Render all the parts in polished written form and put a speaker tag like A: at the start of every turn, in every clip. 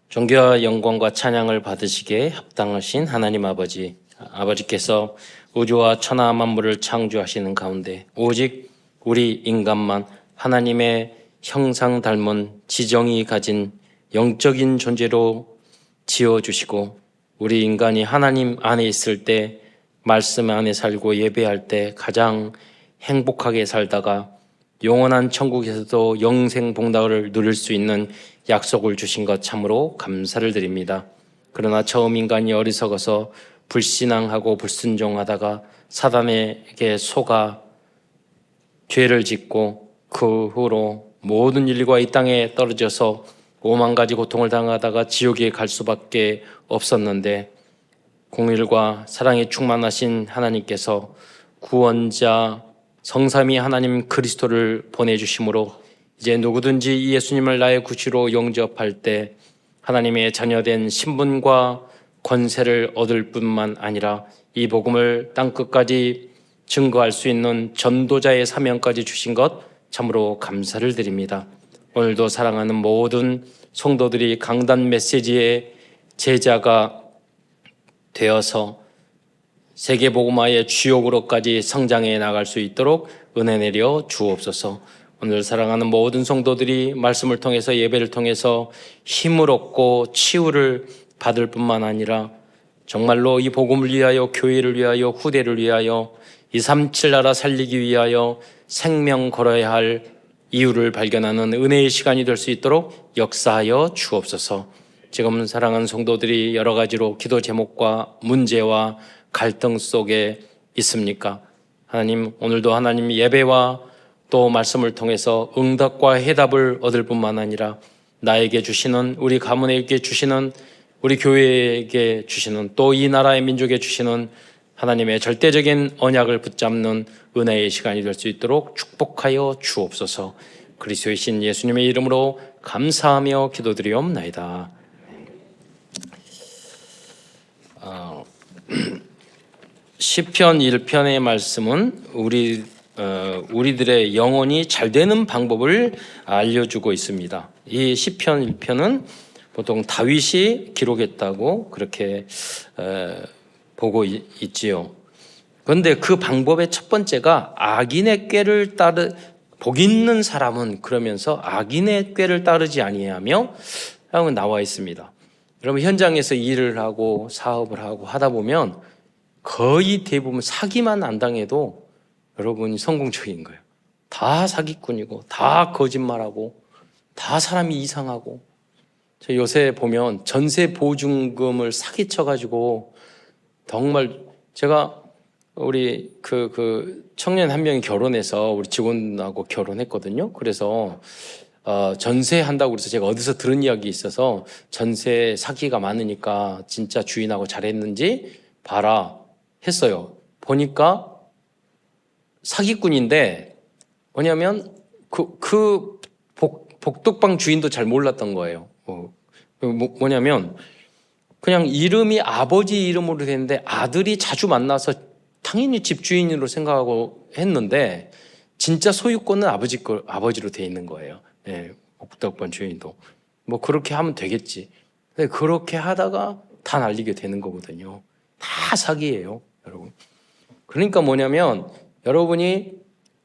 A: 존귀와 영광과 찬양을 받으시기에 합당하신 하나님 아버지께서 우주와 천하 만물을 창조하시는 가운데 오직 우리 인간만 하나님의 형상 닮은 지정이 가진 영적인 존재로 지어주시고, 우리 인간이 하나님 안에 있을 때, 말씀 안에 살고 예배할 때 가장 행복하게 살다가 영원한 천국에서도 영생 복락을 누릴 수 있는 약속을 주신 것 참으로 감사를 드립니다. 그러나 처음 인간이 어리석어서 불신앙하고 불순종하다가 사단에게 속아 죄를 짓고 그 후로 모든 인류가 이 땅에 떨어져서 오만 가지 고통을 당하다가 지옥에 갈 수밖에 없었는데, 공의와 사랑에 충만하신 하나님께서 구원자 성삼위 하나님 그리스도를 보내주심으로 이제 누구든지 예수님을 나의 구주로 영접할 때 하나님의 자녀된 신분과 권세를 얻을 뿐만 아니라 이 복음을 땅끝까지 증거할 수 있는 전도자의 사명까지 주신 것 참으로 감사를 드립니다. 오늘도 사랑하는 모든 성도들이 강단 메시지의 제자가 되어서 세계복음화의 주역으로까지 성장해 나갈 수 있도록 은혜 내려 주옵소서. 오늘 사랑하는 모든 성도들이 말씀을 통해서 예배를 통해서 힘을 얻고 치유를 받을 뿐만 아니라 정말로 이 복음을 위하여, 교회를 위하여, 후대를 위하여, 237 나라 살리기 위하여 생명 걸어야 할 이유를 발견하는 은혜의 시간이 될 수 있도록 역사하여 주옵소서. 지금 사랑하는 성도들이 여러 가지로 기도 제목과 문제와 갈등 속에 있습니까? 하나님, 오늘도 하나님 예배와 또 말씀을 통해서 응답과 해답을 얻을 뿐만 아니라 나에게 주시는, 우리 가문에게 주시는, 우리 교회에게 주시는, 또 이 나라의 민족에 주시는 하나님의 절대적인 언약을 붙잡는 은혜의 시간이 될 수 있도록 축복하여 주옵소서. 그리스도의 신 예수님의 이름으로 감사하며 기도드리옵나이다. 시편 1편의 말씀은 우리들의 영혼이 잘 되는 방법을 알려주고 있습니다. 이 시편 1편은 보통 다윗이 기록했다고 그렇게 보고 있지요. 그런데 그 방법의 첫 번째가 악인의 꾀를 복 있는 사람은 그러면서 악인의 꾀를 따르지 아니하며 라고 나와 있습니다. 여러분, 현장에서 일을 하고 사업을 하고 하다 보면 거의 대부분 사기만 안 당해도 여러분이 성공적인 거예요. 다 사기꾼이고 다 거짓말하고 다 사람이 이상하고. 저 요새 보면 전세 보증금을 사기쳐가지고 정말, 제가 우리 그 청년 한 명이 결혼해서 우리 직원하고 결혼했거든요. 그래서 전세 한다고 그래서 제가 어디서 들은 이야기 있어서 전세 사기가 많으니까 진짜 주인하고 잘했는지 봐라 했어요. 보니까 사기꾼인데 뭐냐면 복덕방 주인도 잘 몰랐던 거예요. 뭐냐면 그냥 이름이 아버지 이름으로 됐는데 아들이 자주 만나서 당연히 집주인으로 생각하고 했는데 진짜 소유권은 아버지로 돼 있는 거예요. 예, 복덕방 주인도 뭐 그렇게 하면 되겠지. 근데 그렇게 하다가 다 날리게 되는 거거든요. 다 사기예요, 여러분. 그러니까 뭐냐면 여러분이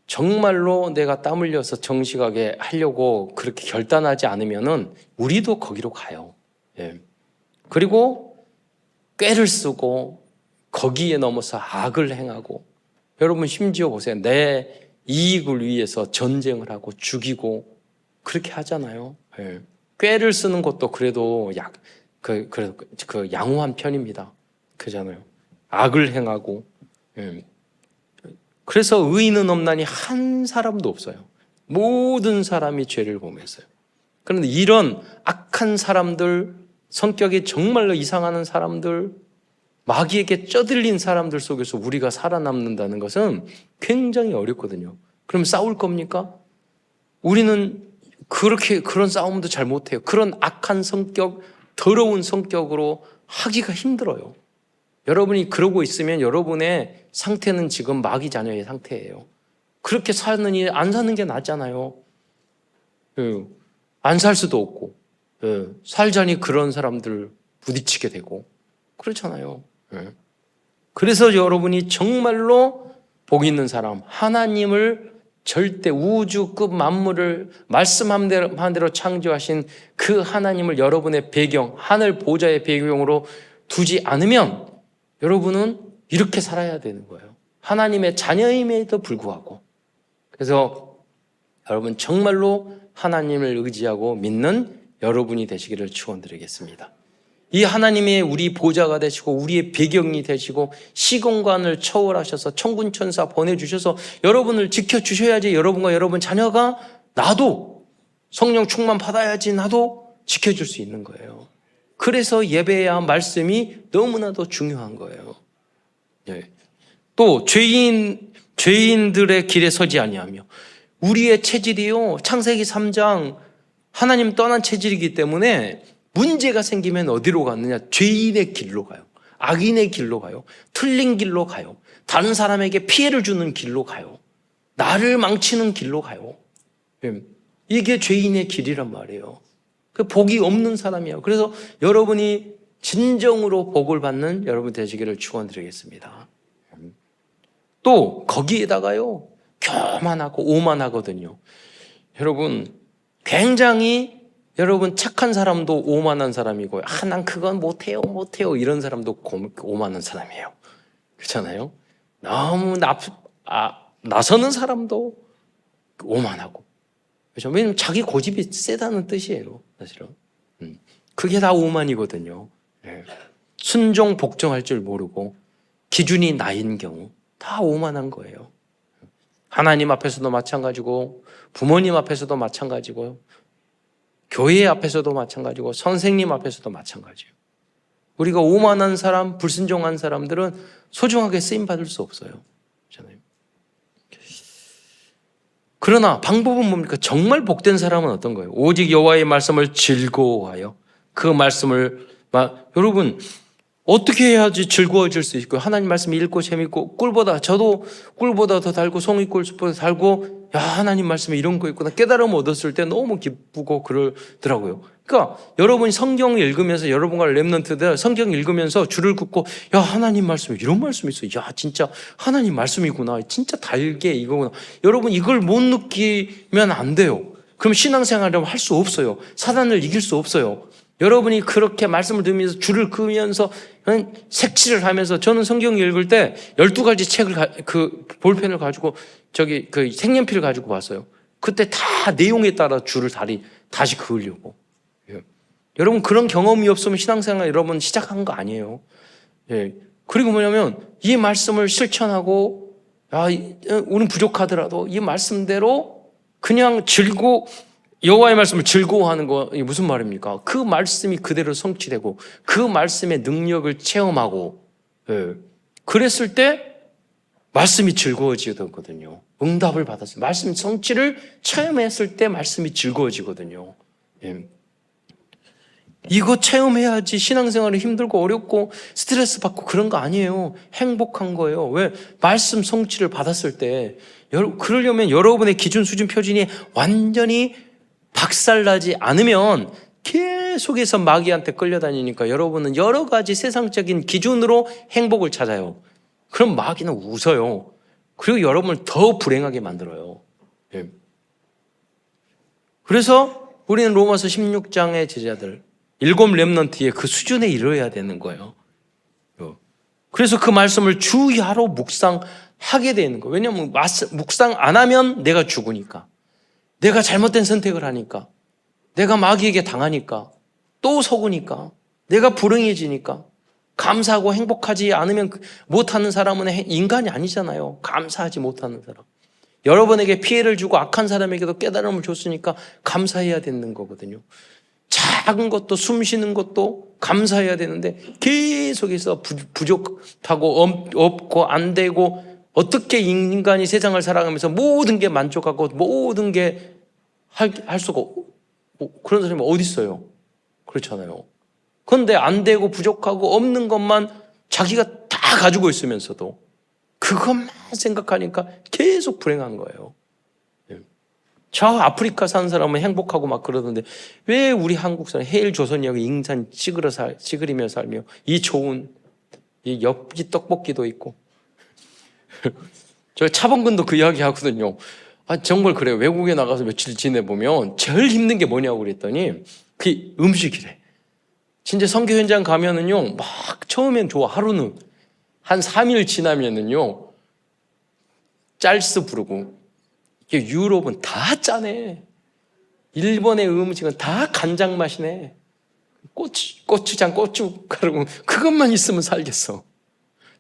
A: 정말로 내가 땀 흘려서 정직하게 하려고 그렇게 결단하지 않으면은 우리도 거기로 가요. 예. 그리고 꾀를 쓰고 거기에 넘어서 악을 행하고, 여러분 심지어 보세요. 내 이익을 위해서 전쟁을 하고 죽이고 그렇게 하잖아요. 예. 꾀를 쓰는 것도 그래도 양호한 편입니다. 그잖아요. 악을 행하고. 예. 그래서 의인은 없나니 한 사람도 없어요. 모든 사람이 죄를 범했어요. 그런데 이런 악한 사람들, 성격이 정말로 이상하는 사람들, 마귀에게 쩌들린 사람들 속에서 우리가 살아남는다는 것은 굉장히 어렵거든요. 그럼 싸울 겁니까? 우리는 그런 싸움도 잘 못해요. 그런 악한 성격, 더러운 성격으로 하기가 힘들어요. 여러분이 그러고 있으면 여러분의 상태는 지금 마귀 자녀의 상태예요. 그렇게 사느니 안 사는 게 낫잖아요. 안 살 수도 없고. 살자니 그런 사람들 부딪히게 되고 그렇잖아요. 그래서 여러분이 정말로 복 있는 사람, 하나님을 절대 우주급 만물을 말씀한 대로 창조하신 그 하나님을 여러분의 배경, 하늘 보좌의 배경으로 두지 않으면 여러분은 이렇게 살아야 되는 거예요. 하나님의 자녀임에도 불구하고. 그래서 여러분 정말로 하나님을 의지하고 믿는 여러분이 되시기를 축원드리겠습니다. 이 하나님의 우리 보좌가 되시고 우리의 배경이 되시고 시공간을 초월하셔서 천군천사 보내주셔서 여러분을 지켜주셔야지 여러분과 여러분 자녀가 나도 성령 충만 받아야지 나도 지켜줄 수 있는 거예요. 그래서 예배야 말씀이 너무나도 중요한 거예요. 또 죄인들의 길에 서지 아니하며 우리의 체질이요 창세기 3장 하나님 떠난 체질이기 때문에 문제가 생기면 어디로 가느냐? 죄인의 길로 가요. 악인의 길로 가요. 틀린 길로 가요. 다른 사람에게 피해를 주는 길로 가요. 나를 망치는 길로 가요. 이게 죄인의 길이란 말이에요. 그 복이 없는 사람이에요. 그래서 여러분이 진정으로 복을 받는 여러분 되시기를 축원드리겠습니다. 또 거기에다가요 교만하고 오만하거든요. 여러분 굉장히 여러분 착한 사람도 오만한 사람이고요. 난 그건 못해요 이런 사람도 오만한 사람이에요. 그렇잖아요. 너무 나서는 사람도 오만하고 그렇죠. 왜냐면 자기 고집이 세다는 뜻이에요. 사실은 그게 다 오만이거든요. 순종 복종할 줄 모르고 기준이 나인 경우 다 오만한 거예요. 하나님 앞에서도 마찬가지고 부모님 앞에서도 마찬가지고요. 교회 앞에서도 마찬가지고 선생님 앞에서도 마찬가지예요. 우리가 오만한 사람, 불순종한 사람들은 소중하게 쓰임받을 수 없어요. 그렇잖아요. 그러나 방법은 뭡니까? 정말 복된 사람은 어떤 거예요? 오직 여호와의 말씀을 즐거워하여 그 말씀을 여러분 어떻게 해야지 즐거워질 수 있고 하나님 말씀 읽고 재밌고 저도 꿀보다 더 달고 송이꿀보다 달고 하나님 말씀에 이런 거 있구나 깨달음 얻었을 때 너무 기쁘고 그러더라고요. 그러니까 여러분이 성경을 읽으면서 여러분과 렘넌트들 성경 읽으면서 줄을 긋고 하나님 말씀에 이런 말씀이 있어. 진짜 하나님 말씀이구나. 진짜 달게 이거구나. 여러분 이걸 못 느끼면 안 돼요. 그럼 신앙생활을 할 수 없어요. 사단을 이길 수 없어요. 여러분이 그렇게 말씀을 들으면서 줄을 그으면서 색칠을 하면서 저는 성경 읽을 때 12가지 책을 볼펜을 가지고 색연필을 가지고 봤어요. 그때 다 내용에 따라 줄을 다시 그으려고. 여러분 그런 경험이 없으면 신앙생활 여러분 시작한 거 아니에요. 그리고 뭐냐면 이 말씀을 실천하고 우리는 부족하더라도 이 말씀대로 그냥 여호와의 말씀을 즐거워하는 거 이게 무슨 말입니까? 그 말씀이 그대로 성취되고 그 말씀의 능력을 체험하고 그랬을 때 말씀이 즐거워지거든요. 응답을 받았어요. 말씀 성취를 체험했을 때 말씀이 즐거워지거든요. 이거 체험해야지 신앙생활이 힘들고 어렵고 스트레스 받고 그런 거 아니에요. 행복한 거예요. 왜? 말씀 성취를 받았을 때 그러려면 여러분의 기준 수준 표준이 완전히 박살나지 않으면 계속해서 마귀한테 끌려다니니까 여러분은 여러 가지 세상적인 기준으로 행복을 찾아요. 그럼 마귀는 웃어요. 그리고 여러분을 더 불행하게 만들어요. 그래서 우리는 로마서 16장의 제자들 7 렘넌트의 그 수준에 이르러야 되는 거예요. 그래서 그 말씀을 주야로 묵상하게 되는 거예요. 왜냐하면 묵상 안 하면 내가 죽으니까. 내가 잘못된 선택을 하니까. 내가 마귀에게 당하니까. 또 속으니까. 내가 불행해지니까. 감사하고 행복하지 않으면 못하는 사람은 인간이 아니잖아요. 감사하지 못하는 사람. 여러분에게 피해를 주고 악한 사람에게도 깨달음을 줬으니까 감사해야 되는 거거든요. 작은 것도 숨 쉬는 것도 감사해야 되는데 계속해서 부족하고 없고 안 되고 어떻게 인간이 세상을 살아가면서 모든 게 만족하고 모든 게 할 수가 그런 사람이 어디 있어요? 그렇잖아요. 그런데 안 되고 부족하고 없는 것만 자기가 다 가지고 있으면서도 그것만 생각하니까 계속 불행한 거예요. 저 아프리카 사는 사람은 행복하고 막 그러던데 왜 우리 한국 사람 해일 조선이하고 인산 찌그리며 살며 이 좋은 이 엽기 떡볶이도 있고 저 차범근도 그 이야기 하거든요. 아 정말 그래요. 외국에 나가서 며칠 지내보면 제일 힘든 게 뭐냐고 그랬더니 그 음식이래. 진짜 선교 현장 가면은요 막 처음엔 좋아. 하루는 한 3일 지나면은요 짤스 부르고 이게 유럽은 다 짜네. 일본의 음식은 다 간장 맛이네. 고추장, 고춧가루 그것만 있으면 살겠어.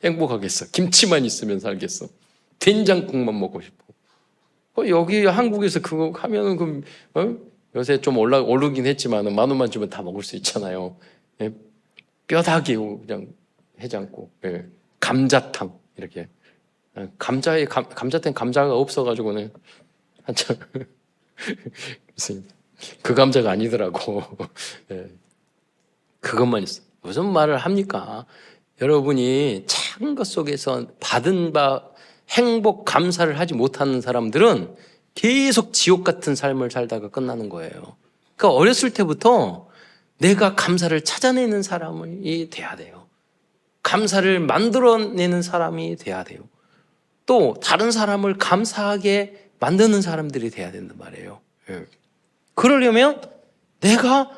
A: 행복하겠어. 김치만 있으면 살겠어. 된장국만 먹고 싶어. 여기 한국에서 그거 하면은 요새 좀 오르긴 했지만 10,000원만 주면 다 먹을 수 있잖아요. 예? 뼈다귀 그냥 해장국, 예. 감자탕 이렇게. 감자탕 감자가 없어가지고는 한참 그 감자가 아니더라고. 예. 그것만 있어. 무슨 말을 합니까? 여러분이 작은 것 속에서 받은 바 행복 감사를 하지 못하는 사람들은 계속 지옥 같은 삶을 살다가 끝나는 거예요. 그러니까 어렸을 때부터 내가 감사를 찾아내는 사람이 돼야 돼요. 감사를 만들어내는 사람이 돼야 돼요. 또 다른 사람을 감사하게 만드는 사람들이 돼야 된단 말이에요. 그러려면 내가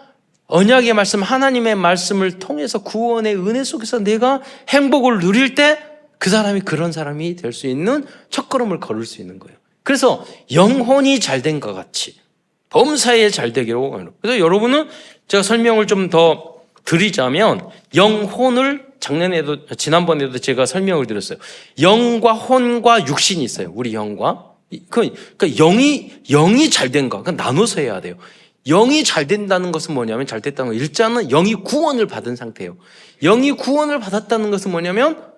A: 언약의 말씀, 하나님의 말씀을 통해서 구원의 은혜 속에서 내가 행복을 누릴 때 그 사람이 그런 사람이 될 수 있는 첫걸음을 걸을 수 있는 거예요. 그래서 영혼이 잘된 것 같이 범사에 잘되기로. 그래서 여러분은 제가 설명을 좀 더 드리자면 영혼을 지난번에도 제가 설명을 드렸어요. 영과 혼과 육신이 있어요. 우리 영과. 그러니까 영이 잘된 거. 그러니까 나눠서 해야 돼요. 영이 잘 된다는 것은 뭐냐면 잘 됐다는 거. 일단은 영이 구원을 받은 상태예요. 영이 구원을 받았다는 것은 뭐냐면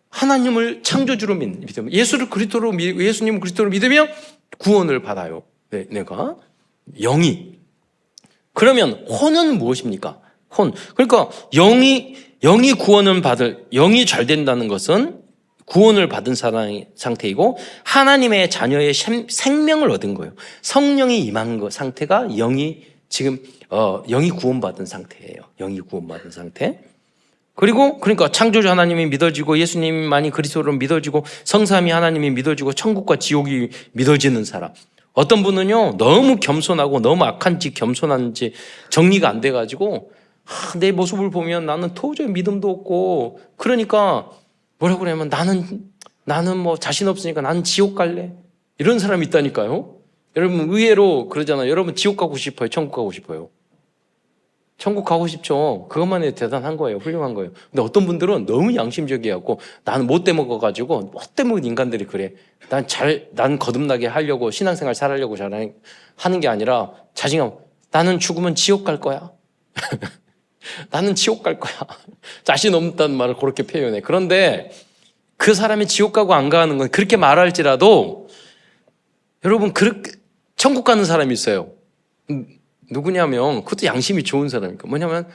A: 하나님을 창조주로 믿으면 예수님을 그리스도로 믿으면 구원을 받아요. 내가 영이. 그러면 혼은 무엇입니까? 혼. 그러니까 영이 영이 잘 된다는 것은 구원을 받은 상태이고 하나님의 자녀의 생명을 얻은 거예요. 성령이 임한 상태가 영이 구원받은 상태예요. 영이 구원받은 상태. 그리고 그러니까 창조주 하나님이 믿어지고 예수님만이 그리스도로 믿어지고 성삼위 하나님이 믿어지고 천국과 지옥이 믿어지는 사람. 어떤 분은요 너무 겸손하고 너무 악한지 겸손한지 정리가 안 돼가지고 내 모습을 보면 나는 도저히 믿음도 없고 그러니까 뭐라고 그러냐면 나는 뭐 자신 없으니까 나는 지옥 갈래 이런 사람이 있다니까요. 여러분 의외로 그러잖아요. 여러분 지옥 가고 싶어요? 천국 가고 싶어요? 천국 가고 싶죠. 그것만 해도 대단한 거예요. 훌륭한 거예요. 근데 어떤 분들은 너무 양심적이었고 나는 못돼 먹어가지고 못돼 먹은 인간들이 그래. 난 거듭나게 하려고 신앙생활 잘하려고 하는 게 아니라 자신감. 나는 죽으면 지옥 갈 거야. 나는 지옥 갈 거야. 자신 없다는 말을 그렇게 표현해. 그런데 그 사람이 지옥 가고 안 가는 건 그렇게 말할지라도 여러분 그렇게 천국 가는 사람이 있어요. 누구냐면 그것도 양심이 좋은 사람이니까 뭐냐면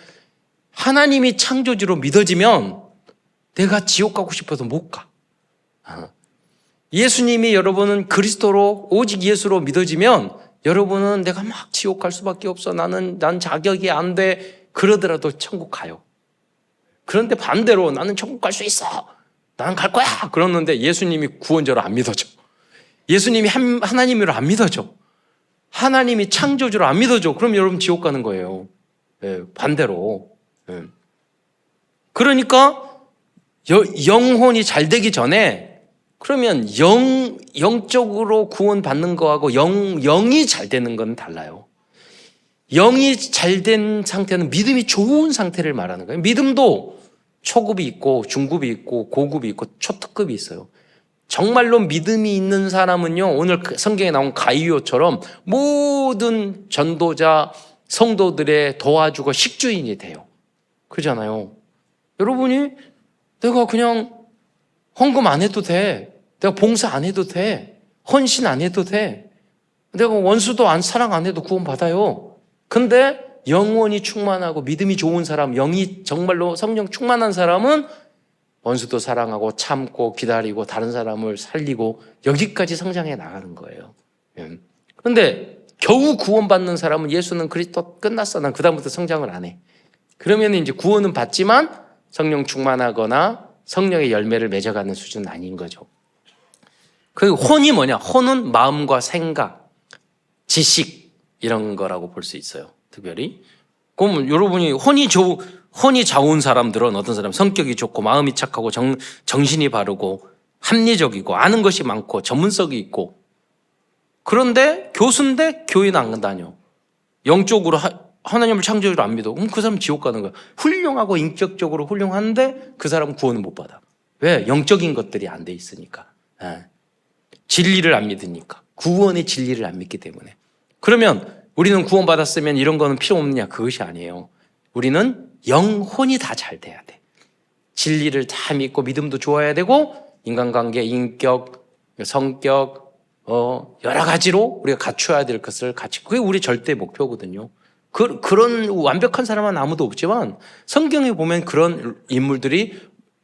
A: 하나님이 창조주로 믿어지면 내가 지옥 가고 싶어서 못 가. 예수님이 여러분은 그리스도로 오직 예수로 믿어지면 여러분은 내가 막 지옥 갈 수밖에 없어. 난 자격이 안 돼. 그러더라도 천국 가요. 그런데 반대로 나는 천국 갈 수 있어. 나는 갈 거야. 그러는데 예수님이 구원자로 안 믿어져. 예수님이 하나님으로 안 믿어져. 하나님이 창조주로 안 믿어줘. 그럼 여러분 지옥 가는 거예요. 반대로. 그러니까 영혼이 잘 되기 전에 그러면 영적으로 구원받는 거하고 영이 잘 되는 건 달라요. 영이 잘 된 상태는 믿음이 좋은 상태를 말하는 거예요. 믿음도 초급이 있고 중급이 있고 고급이 있고 초특급이 있어요. 정말로 믿음이 있는 사람은요, 오늘 성경에 나온 가이오처럼 모든 전도자, 성도들의 도와주고 식주인이 돼요. 그러잖아요. 여러분이 내가 그냥 헌금 안 해도 돼. 내가 봉사 안 해도 돼. 헌신 안 해도 돼. 내가 원수도 사랑 안 해도 구원받아요. 근데 영혼이 충만하고 믿음이 좋은 사람, 영이 정말로 성령 충만한 사람은 원수도 사랑하고 참고 기다리고 다른 사람을 살리고 여기까지 성장해 나가는 거예요. 그런데 겨우 구원받는 사람은 예수는 그리스도 끝났어. 난 그다음부터 성장을 안 해. 그러면 이제 구원은 받지만 성령 충만하거나 성령의 열매를 맺어가는 수준은 아닌 거죠. 그 혼이 뭐냐? 혼은 마음과 생각, 지식 이런 거라고 볼 수 있어요. 특별히. 그럼 여러분이 혼이 좋은 사람들은 어떤 사람? 성격이 좋고 마음이 착하고 정신이 바르고 합리적이고 아는 것이 많고 전문성이 있고, 그런데 교수인데 교회는 안 다녀. 영적으로 하나님을 창조주로 안 믿어. 그럼 그 사람은 지옥 가는 거야. 훌륭하고 인격적으로 훌륭한데 그 사람은 구원을 못 받아. 왜? 영적인 것들이 안 돼 있으니까. 진리를 안 믿으니까. 구원의 진리를 안 믿기 때문에. 그러면 우리는 구원받았으면 이런 거는 필요 없느냐? 그것이 아니에요. 우리는 영혼이 다 잘 돼야 돼. 진리를 다 믿고 믿음도 좋아야 되고, 인간관계, 인격, 성격, 여러 가지로 우리가 갖춰야 될 것을 갖추고, 그게 우리 절대 목표거든요. 그런 완벽한 사람은 아무도 없지만 성경에 보면 그런 인물들이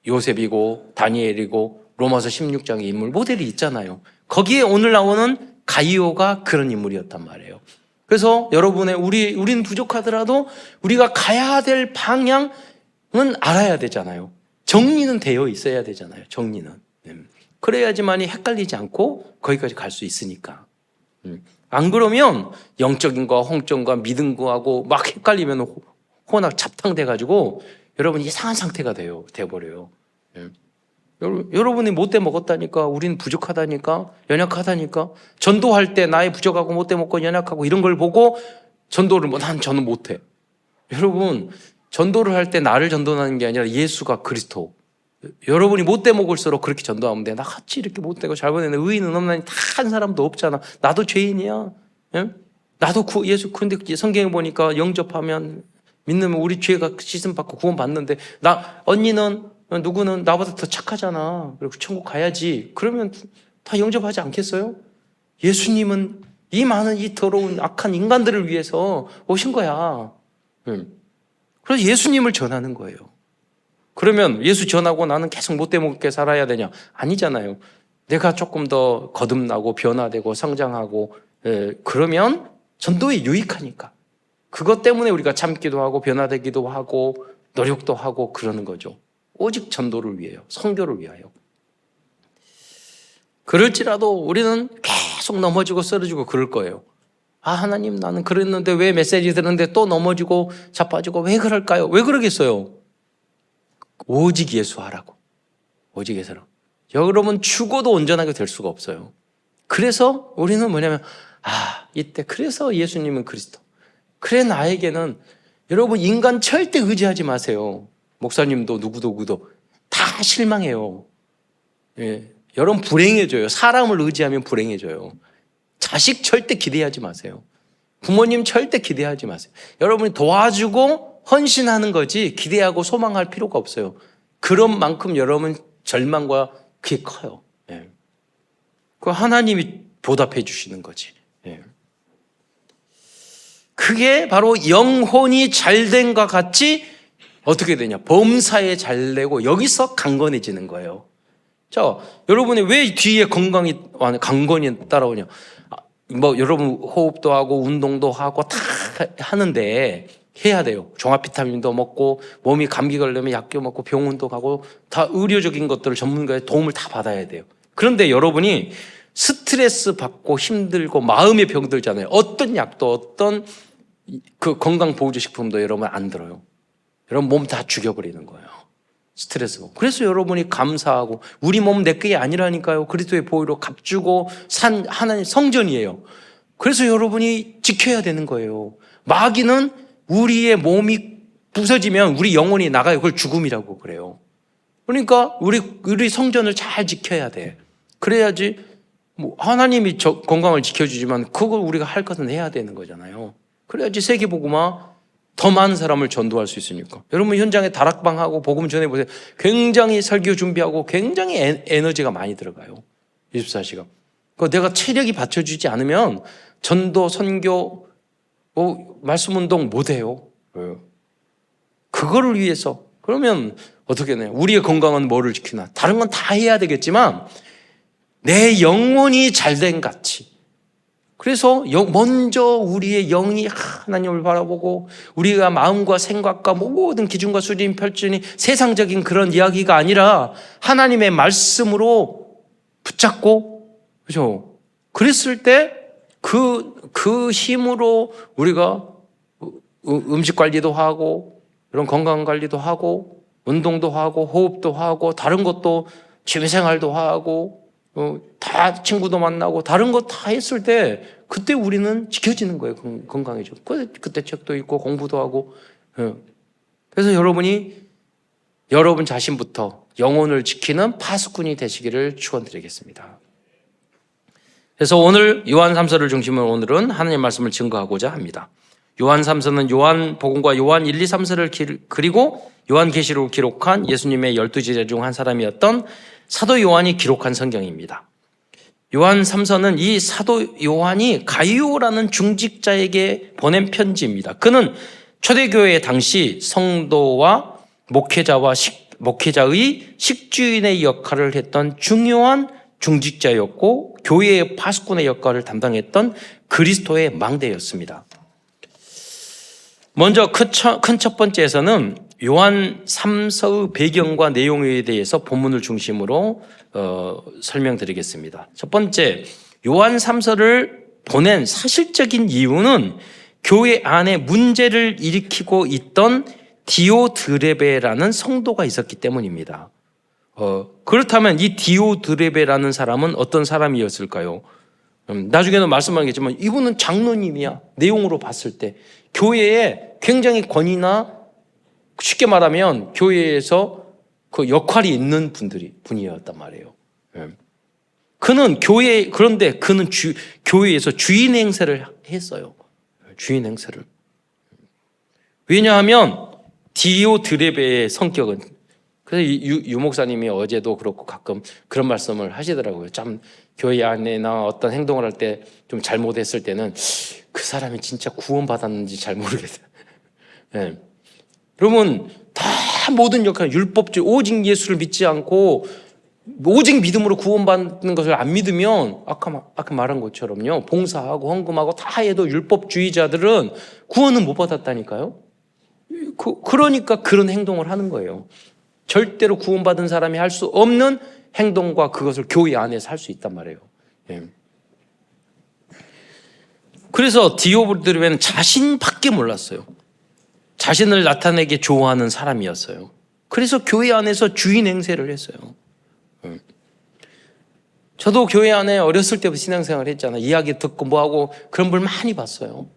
A: 요셉이고 다니엘이고 로마서 16장의 인물 모델이 있잖아요. 거기에 오늘 나오는 가이오가 그런 인물이었단 말이에요. 그래서 여러분의 우리는 부족하더라도 우리가 가야 될 방향은 알아야 되잖아요. 정리는 되어 있어야 되잖아요. 정리는. 그래야지만이 헷갈리지 않고 거기까지 갈 수 있으니까. 안 그러면 영적인 거, 홍적과 믿음 거하고 막 헷갈리면 혼합 잡탕돼가지고 여러분 이상한 상태가 돼버려요. 여러분이 못돼 먹었다니까, 우리는 부족하다니까, 연약하다니까, 전도할 때 나의 부족하고 못돼 먹고 연약하고 이런 걸 보고 전도를 저는 못해. 여러분, 전도를 할 때 나를 전도하는 게 아니라 예수가 그리스도. 여러분이 못돼 먹을수록 그렇게 전도하면 돼. 나 같이 이렇게 못되고 잘못했는데 의인은 없나니 다 한 사람도 없잖아. 나도 죄인이야. 나도 예수, 근데 성경에 보니까 영접하면, 믿으면 우리 죄가 씻음 받고 구원 받는데, 언니는 누구는 나보다 더 착하잖아. 그리고 천국 가야지. 그러면 다 영접하지 않겠어요? 예수님은 이 많은 이 더러운 악한 인간들을 위해서 오신 거야. 그래서 예수님을 전하는 거예요. 그러면 예수 전하고 나는 계속 못돼 먹게 살아야 되냐? 아니잖아요. 내가 조금 더 거듭나고 변화되고 성장하고, 그러면 전도에 유익하니까. 그것 때문에 우리가 참기도 하고 변화되기도 하고 노력도 하고 그러는 거죠. 오직 전도를 위해요. 선교를 위하여. 그럴지라도 우리는 계속 넘어지고 쓰러지고 그럴 거예요. 하나님, 나는 그랬는데 왜 메시지 들었는데 또 넘어지고 자빠지고 왜 그럴까요? 왜 그러겠어요? 오직 예수하라고. 오직 예수하라고. 여러분 죽어도 온전하게 될 수가 없어요. 그래서 우리는 뭐냐면 이때 그래서 예수님은 그리스도. 그래 나에게는, 여러분 인간 절대 의지하지 마세요. 목사님도 누구도 다 실망해요. 여러분 불행해져요. 사람을 의지하면 불행해져요. 자식 절대 기대하지 마세요. 부모님 절대 기대하지 마세요. 여러분이 도와주고 헌신하는 거지 기대하고 소망할 필요가 없어요. 그런 만큼 여러분 절망과 그게 커요. 그 하나님이 보답해 주시는 거지. 그게 바로 영혼이 잘된과 같이 어떻게 되냐? 범사에 잘되고 여기서 강건해지는 거예요. 자, 여러분이 왜 뒤에 강건이 따라오냐? 여러분 호흡도 하고 운동도 하고 다 하는데 해야 돼요. 종합 비타민도 먹고 몸이 감기 걸리면 약도 먹고 병원도 가고 다 의료적인 것들을 전문가의 도움을 다 받아야 돼요. 그런데 여러분이 스트레스 받고 힘들고 마음의 병 들잖아요. 어떤 약도 어떤 그 건강보조제 식품도 여러분 안 들어요. 여러분 몸 다 죽여버리는 거예요. 스트레스. 그래서 여러분이 감사하고, 우리 몸 내 게 아니라니까요. 그리스도의 보혈로 값주고 산 하나님 성전이에요. 그래서 여러분이 지켜야 되는 거예요. 마귀는 우리의 몸이 부서지면 우리 영혼이 나가요. 그걸 죽음이라고 그래요. 그러니까 우리 성전을 잘 지켜야 돼. 그래야지 하나님이 건강을 지켜주지만 그걸 우리가 할 것은 해야 되는 거잖아요. 그래야지 세계복음화 더 많은 사람을 전도할 수 있으니까. 여러분 현장에 다락방하고 복음 전해보세요. 굉장히 설교 준비하고 굉장히 에너지가 많이 들어가요. 24시간. 내가 체력이 받쳐주지 않으면 전도, 선교, 말씀운동 못해요. 그거를 위해서. 그러면 어떻게 해요? 우리의 건강은 뭐를 지키나? 다른 건 다 해야 되겠지만 내 영혼이 잘된 가치. 그래서 먼저 우리의 영이 하나님을 바라보고 우리가 마음과 생각과 모든 기준과 수준 펼치니 세상적인 그런 이야기가 아니라 하나님의 말씀으로 붙잡고, 그죠? 그랬을 때 그 힘으로 우리가 음식 관리도 하고, 이런 건강 관리도 하고, 운동도 하고, 호흡도 하고, 다른 것도 취미생활도 하고, 다 친구도 만나고 다른 거 다 했을 때 그때 우리는 지켜지는 거예요. 건강해져. 그때 책도 읽고 공부도 하고. 그래서 여러분이 여러분 자신부터 영혼을 지키는 파수꾼이 되시기를 축원드리겠습니다. 그래서 오늘 요한 3서를 중심으로 오늘은 하나님의 말씀을 증거하고자 합니다. 요한 3서는 요한 복음과 요한 1, 2, 3서를 그리고 요한 계시록을 기록한 예수님의 12제자 중 한 사람이었던 사도 요한이 기록한 성경입니다. 요한 3서는 이 사도 요한이 가이오라는 중직자에게 보낸 편지입니다. 그는 초대교회 당시 성도와 목회자의 식주인의 역할을 했던 중요한 중직자였고 교회의 파수꾼의 역할을 담당했던 그리스도의 망대였습니다. 먼저 큰 첫 번째에서는 요한 3서의 배경과 내용에 대해서 본문을 중심으로 설명드리겠습니다. 첫 번째, 요한 3서를 보낸 사실적인 이유는 교회 안에 문제를 일으키고 있던 디오드레베라는 성도가 있었기 때문입니다. 그렇다면 이 디오드레베라는 사람은 어떤 사람이었을까요? 나중에는 말씀하겠지만 이분은 장로님이야. 내용으로 봤을 때 교회에 굉장히 권위나 쉽게 말하면 교회에서 그 역할이 있는 분이었단 말이에요. 그는 그런데 그는 교회에서 주인 행세를 했어요. 주인 행세를. 왜냐하면 디오드레베의 성격은, 그래서 유 목사님이 어제도 그렇고 가끔 그런 말씀을 하시더라고요. 참 교회 안에나 어떤 행동을 할 때 좀 잘못했을 때는 그 사람이 진짜 구원받았는지 잘 모르겠어요. 네. 여러분, 다 모든 역할, 율법주의, 오직 예수를 믿지 않고 오직 믿음으로 구원받는 것을 안 믿으면 아까 말한 것처럼요, 봉사하고 헌금하고 다 해도 율법주의자들은 구원은 못 받았다니까요. 그러니까 그런 행동을 하는 거예요. 절대로 구원받은 사람이 할 수 없는 행동과 그것을 교회 안에서 할 수 있단 말이에요. 예. 그래서 디오드레베는 자신밖에 몰랐어요. 자신을 나타내게 좋아하는 사람이었어요. 그래서 교회 안에서 주인 행세를 했어요. 저도 교회 안에 어렸을 때부터 신앙생활을 했잖아요. 이야기 듣고 뭐하고 그런 걸 많이 봤어요.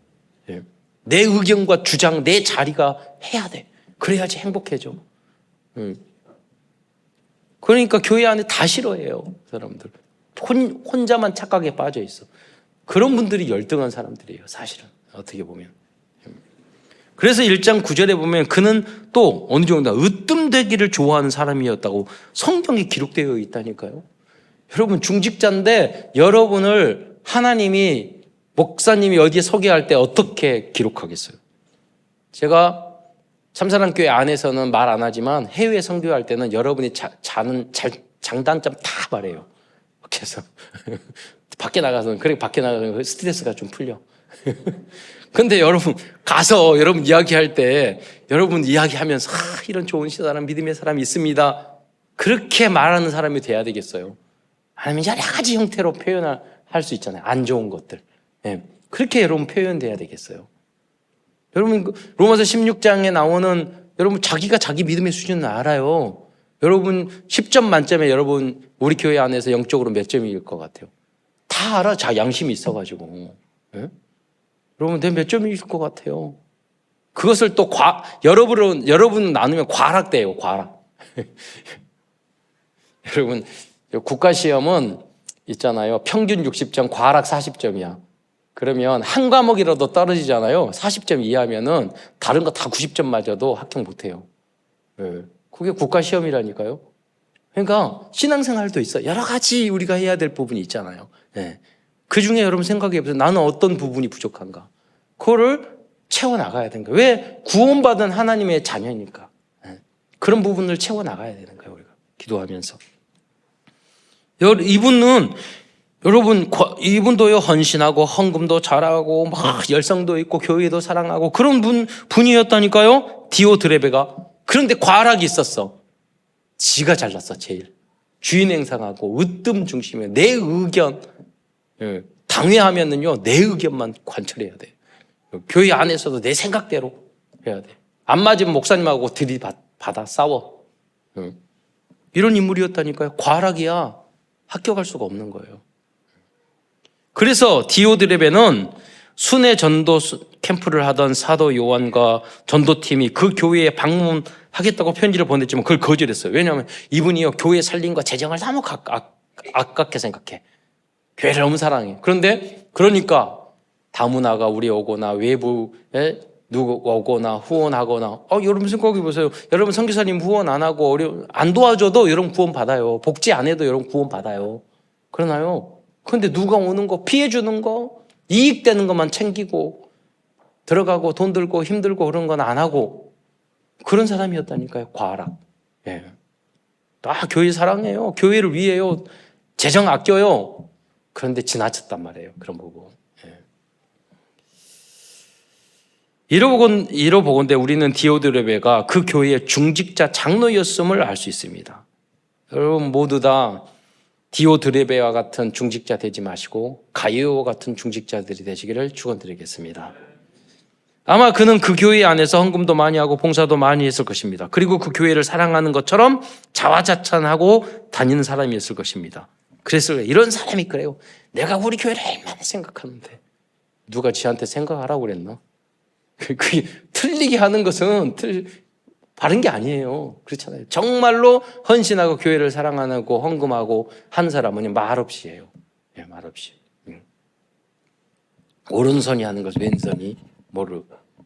A: 내 의견과 주장, 내 자리가 해야 돼. 그래야지 행복해져. 그러니까 교회 안에 다 싫어해요, 사람들. 혼자만 착각에 빠져 있어. 그런 분들이 열등한 사람들이에요, 사실은. 어떻게 보면. 그래서 1장 9절에 보면 그는 또 어느 정도 으뜸되기를 좋아하는 사람이었다고 성경에 기록되어 있다니까요. 여러분, 중직자인데 여러분을 하나님이, 목사님이 어디에 소개할 때 어떻게 기록하겠어요? 제가 참사랑교회 안에서는 말 안 하지만 해외 선교할 때는 여러분이 장단점 다 말해요. 그래서 밖에 나가서는, 그래, 밖에 나가서 스트레스가 좀 풀려. 근데 여러분 가서 여러분 이야기할 때 여러분 이야기하면서 이런 좋은 사람, 믿음의 사람이 있습니다, 그렇게 말하는 사람이 돼야 되겠어요? 아니면 여러 가지 형태로 표현할 수 있잖아요. 안 좋은 것들. 네. 그렇게 여러분 표현돼야 되겠어요? 여러분 로마서 16장에 나오는, 여러분 자기가 자기 믿음의 수준을 알아요. 여러분 10점 만점에 여러분 우리 교회 안에서 영적으로 몇 점일 것 같아요? 다 알아. 양심이 있어가지고. 네? 여러분 내 몇 점일 것 같아요? 그것을 또 여러분 나누면 과락돼요. 과락. 여러분 국가시험은 있잖아요. 평균 60점, 과락 40점이야. 그러면 한 과목이라도 떨어지잖아요. 40점 이하면은 다른 거 다 90점 맞아도 합격 못해요. 네. 그게 국가시험이라니까요. 그러니까 신앙생활도 있어. 여러 가지 우리가 해야 될 부분이 있잖아요. 네. 그 중에 여러분 생각해보세요. 나는 어떤 부분이 부족한가? 그거를 채워나가야 되는 거예요. 왜? 구원받은 하나님의 자녀니까. 네. 그런 부분을 채워나가야 되는 거예요. 우리가 기도하면서. 이분은 여러분, 이분도요, 헌신하고 헌금도 잘하고 막 열성도 있고 교회도 사랑하고 그런 분이었다니까요. 디오드레베가. 그런데 과락이 있었어. 지가 잘났어. 제일 주인 행상하고 으뜸 중심에 내 의견. 당회하면은요, 내 의견만 관철해야 돼. 교회 안에서도 내 생각대로 해야 돼. 안 맞으면 목사님하고 들이받아 싸워. 이런 인물이었다니까요. 과락이야. 합격할 수가 없는 거예요. 그래서 디오드레베는 순회 전도 캠프를 하던 사도 요한과 전도팀이 그 교회에 방문하겠다고 편지를 보냈지만 그걸 거절했어요. 왜냐하면 이분이요, 교회 살림과 재정을 너무 아깝게 생각해. 교회를 너무 사랑해. 그러니까 다문화가 우리 오거나 외부에 누구 오거나 후원하거나 여러분 생각해 보세요. 여러분 선교사님 후원 안 하고 안 도와줘도 여러분 구원 받아요. 복지 안 해도 여러분 구원 받아요. 그러나요? 그런데 누가 오는 거 피해 주는 거 이익되는 것만 챙기고 들어가고 돈 들고 힘들고 그런 건 안 하고 그런 사람이었다니까요. 과락. 예. 교회 사랑해요. 교회를 위해요. 재정 아껴요. 그런데 지나쳤단 말이에요. 그런 부분. 이러보건대 우리는 디오드레베가 그 교회의 중직자 장로였음을 알 수 있습니다. 여러분 모두 다 디오드레베와 같은 중직자 되지 마시고 가이오와 같은 중직자들이 되시기를 축원드리겠습니다. 아마 그는 그 교회 안에서 헌금도 많이 하고 봉사도 많이 했을 것입니다. 그리고 그 교회를 사랑하는 것처럼 자화자찬하고 다니는 사람이었을 것입니다. 그래서 이런 사람이 그래요. 내가 우리 교회를 얼마나 생각하는데 누가 지한테 생각하라고 그랬나? 그게 틀리게 하는 것은 바른 게 아니에요. 그렇잖아요. 정말로 헌신하고 교회를 사랑하고 헌금하고 하는 사람은 말없이 해요. 말없이. 오른손이 하는 것을 왼손이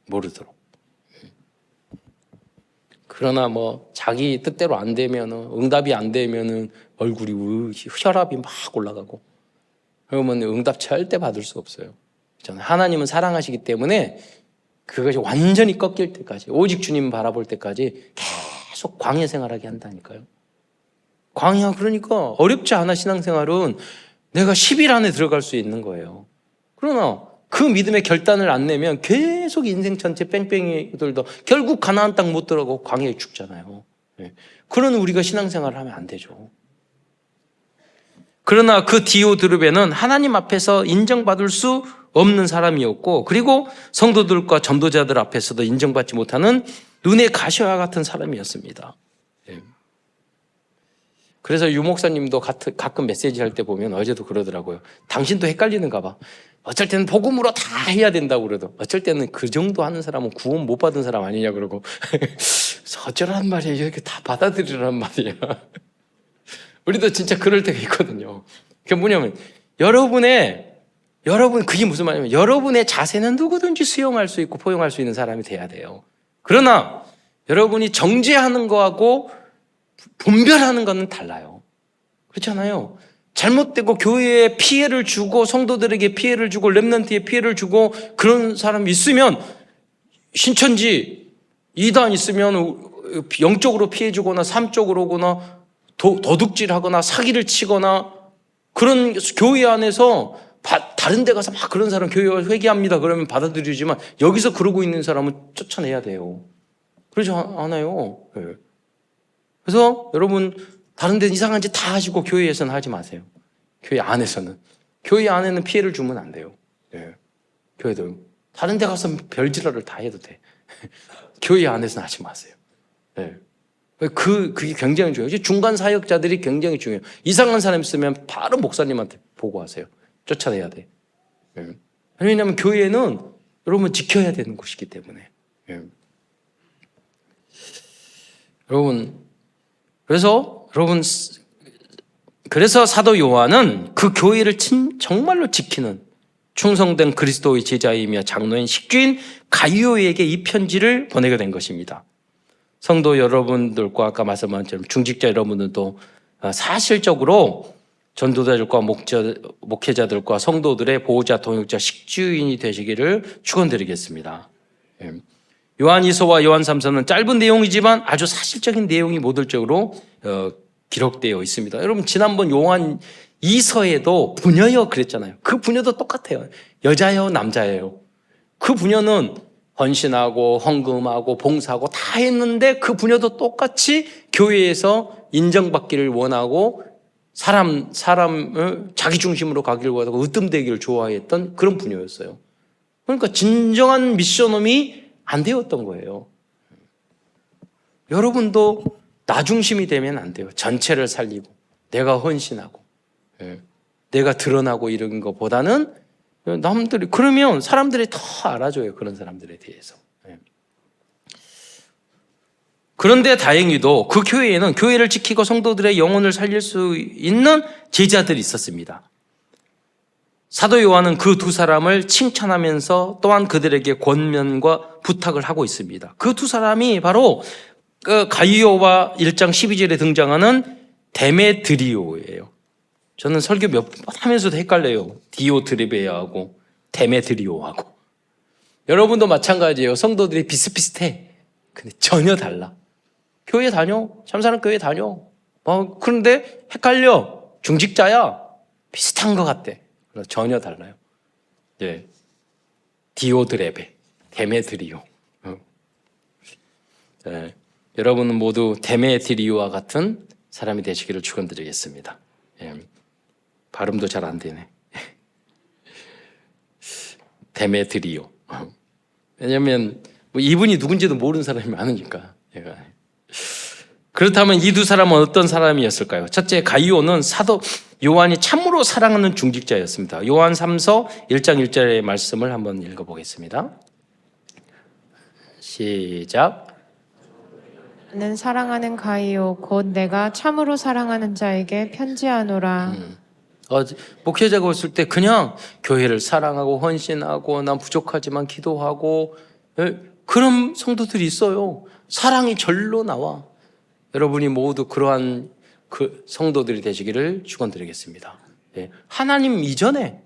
A: 모르도록. 그러나 자기 뜻대로 안 되면은 응답이 안 되면은 얼굴이 혈압이 막 올라가고 그러면 응답 절대 받을 수 없어요. 저는 하나님은 사랑하시기 때문에 그것이 완전히 꺾일 때까지 오직 주님 바라볼 때까지 계속 광야 생활하게 한다니까요. 광야 그러니까 어렵지 않아. 신앙생활은 내가 10일 안에 들어갈 수 있는 거예요. 그러나 그 믿음의 결단을 안 내면 계속 인생 전체 뺑뺑이 돌다 결국 가나안 땅 못 들어가고 광야에 죽잖아요. 그런 우리가 신앙생활을 하면 안 되죠. 그러나 그 디오드르베는 하나님 앞에서 인정받을 수 없는 사람이었고 그리고 성도들과 전도자들 앞에서도 인정받지 못하는 눈의 가시와 같은 사람이었습니다. 그래서 유 목사님도 가끔 메시지 할 때 보면 어제도 그러더라고요. 당신도 헷갈리는가 봐. 어쩔 때는 복음으로 다 해야 된다고 그러도 어쩔 때는 그 정도 하는 사람은 구원 못 받은 사람 아니냐 그러고 어쩌란 말이야. 이렇게 다 받아들이란 말이야. 우리도 진짜 그럴 때가 있거든요. 그게 뭐냐면 여러분 그게 무슨 말이냐면 여러분의 자세는 누구든지 수용할 수 있고 포용할 수 있는 사람이 돼야 돼요. 그러나 여러분이 정죄하는 거하고 분별하는 거는 달라요. 그렇잖아요. 잘못되고 교회에 피해를 주고 성도들에게 피해를 주고 렘넌트에 피해를 주고 그런 사람이 있으면 신천지 이단 있으면 영적으로 피해 주거나 삶적으로 오거나 도둑질하거나 사기를 치거나 그런 교회 안에서 다른 데 가서 막 그런 사람 교회가 회개합니다 그러면 받아들이지만 여기서 그러고 있는 사람은 쫓아내야 돼요. 그러지 않아요. 그래서 여러분 다른 데 이상한 짓 다 하시고 교회에서는 하지 마세요. 교회 안에서는. 교회 안에는 피해를 주면 안 돼요. 교회도 다른 데 가서 별지랄을 다 해도 돼. 교회 안에서는 하지 마세요. 그게 굉장히 중요해요. 중간 사역자들이 굉장히 중요해요. 이상한 사람 있으면 바로 목사님한테 보고하세요. 쫓아내야 돼. 왜냐하면 교회는 여러분 지켜야 되는 곳이기 때문에. 그래서 사도 요한은 그 교회를 정말로 지키는 충성된 그리스도의 제자이며 장로인 식주인 가이오에게 이 편지를 보내게 된 것입니다. 성도 여러분들과 아까 말씀한 것처럼 중직자 여러분들도 사실적으로 전도자들과 목회자들과 성도들의 보호자, 동역자, 식주인이 되시기를 축원드리겠습니다. 요한이서와 요한삼서는 짧은 내용이지만 아주 사실적인 내용이 모들적으로 기록되어 있습니다. 여러분 지난번 요한 이서에도 부녀여 그랬잖아요. 그 부녀도 똑같아요. 여자예요, 남자예요. 그 부녀는 헌신하고 헌금하고 봉사하고 다 했는데 그 부녀도 똑같이 교회에서 인정받기를 원하고 사람을 자기 중심으로 가기를 원하고 으뜸되기를 좋아했던 그런 부녀였어요. 그러니까 진정한 미션홈이 안 되었던 거예요. 여러분도 나 중심이 되면 안 돼요. 전체를 살리고 내가 헌신하고 내가 드러나고 이런 것보다는 남들이, 그러면 사람들이 더 알아줘요. 그런 사람들에 대해서. 그런데 다행히도 그 교회에는 교회를 지키고 성도들의 영혼을 살릴 수 있는 제자들이 있었습니다. 사도 요한은 그 두 사람을 칭찬하면서 또한 그들에게 권면과 부탁을 하고 있습니다. 그 두 사람이 바로 가이오와 1장 12절에 등장하는 데메드리오예요. 저는 설교 몇 번 하면서도 헷갈려요. 디오드레베아하고 데메드리오하고. 여러분도 마찬가지예요. 성도들이 비슷비슷해. 근데 전혀 달라. 교회 다녀. 참사랑 교회 다녀. 그런데 헷갈려. 중직자야. 비슷한 것 같대. 전혀 달라요. 예. 디오드레베, 데메드리오. 예. 여러분은 모두 데메드리오와 같은 사람이 되시기를 축원드리겠습니다. 예. 발음도 잘 안 되네. 데메드리오. 왜냐하면 이분이 누군지도 모르는 사람이 많으니까. 그렇다면 이 두 사람은 어떤 사람이었을까요? 첫째, 가이오는 사도 요한이 참으로 사랑하는 중직자였습니다. 요한 3서 1장 1절의 말씀을 한번 읽어보겠습니다. 시작.
B: 나는 사랑하는 가이오 곧 내가 참으로 사랑하는 자에게 편지하노라.
A: 목회자가 있을 때 그냥 교회를 사랑하고 헌신하고 난 부족하지만 기도하고 그런 성도들이 있어요. 사랑이 절로 나와. 여러분이 모두 그러한 그 성도들이 되시기를 축원드리겠습니다. 하나님 이전에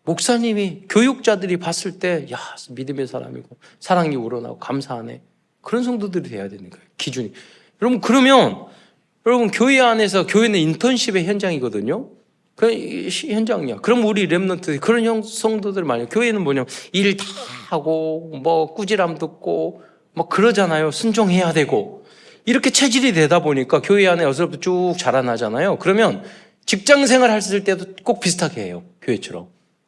A: 목사님이 교육자들이 봤을 때 야, 믿음의 사람이고 사랑이 우러나고 감사하네. 그런 성도들이 돼야 되는 거예요. 기준이. 여러분 그러면 여러분 교회 안에서, 교회는 인턴십의 현장이거든요. 그 현장이야. 그럼 우리 렘넌트 그런 성도들 많이. 교회는 뭐냐면 일 다 하고 뭐 꾸지람 듣고 뭐 그러잖아요. 순종해야 되고 이렇게 체질이 되다 보니까 교회 안에 어서부터 쭉 자라나잖아요. 그러면 직장 생활 했을 때도 꼭 비슷하게 해요. 교회처럼.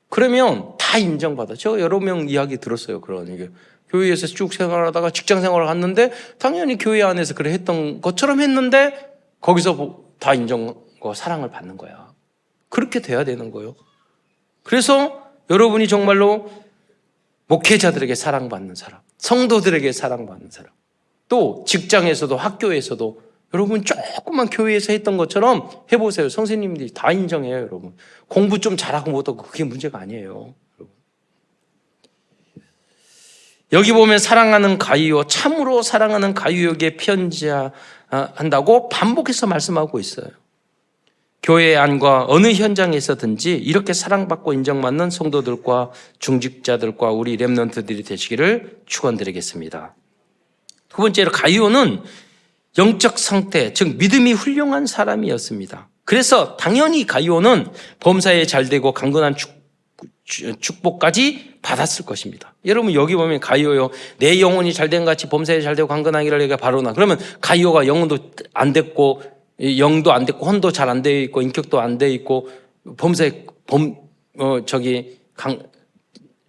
A: 그러면 다 인정받아. 저 여러 명 이야기 들었어요. 그런 얘기. 교회에서 쭉 생활하다가 직장 생활을 갔는데 당연히 교회 안에서 그래 했던 것처럼 했는데 거기서 다 인정과 사랑을 받는 거야. 그렇게 돼야 되는 거예요. 그래서 여러분이 정말로 목회자들에게 사랑받는 사람, 성도들에게 사랑받는 사람, 또 직장에서도 학교에서도 여러분 조금만 교회에서 했던 것처럼 해보세요. 선생님들이 다 인정해요. 여러분 공부 좀 잘하고 못하고 그게 문제가 아니에요. 여러분. 여기 보면 사랑하는 가이오, 참으로 사랑하는 가이오에게 편지한다고 반복해서 말씀하고 있어요. 교회 안과 어느 현장에서든지 이렇게 사랑받고 인정받는 성도들과 중직자들과 우리 렘넌트들이 되시기를 축원드리겠습니다. 두 번째로 가이오는 영적 상태, 즉 믿음이 훌륭한 사람이었습니다. 그래서 당연히 가이오는 범사에 잘되고 강건한 축복까지 받았을 것입니다. 여러분 여기 보면 가이오요, 내 영혼이 잘된 같이 범사에 잘되고 강건하기를 내가 바로나. 그러면 가이오가 영혼도 안 됐고 영도 안 됐고 혼도 잘 안 되어 있고 인격도 안 되어 있고 범사에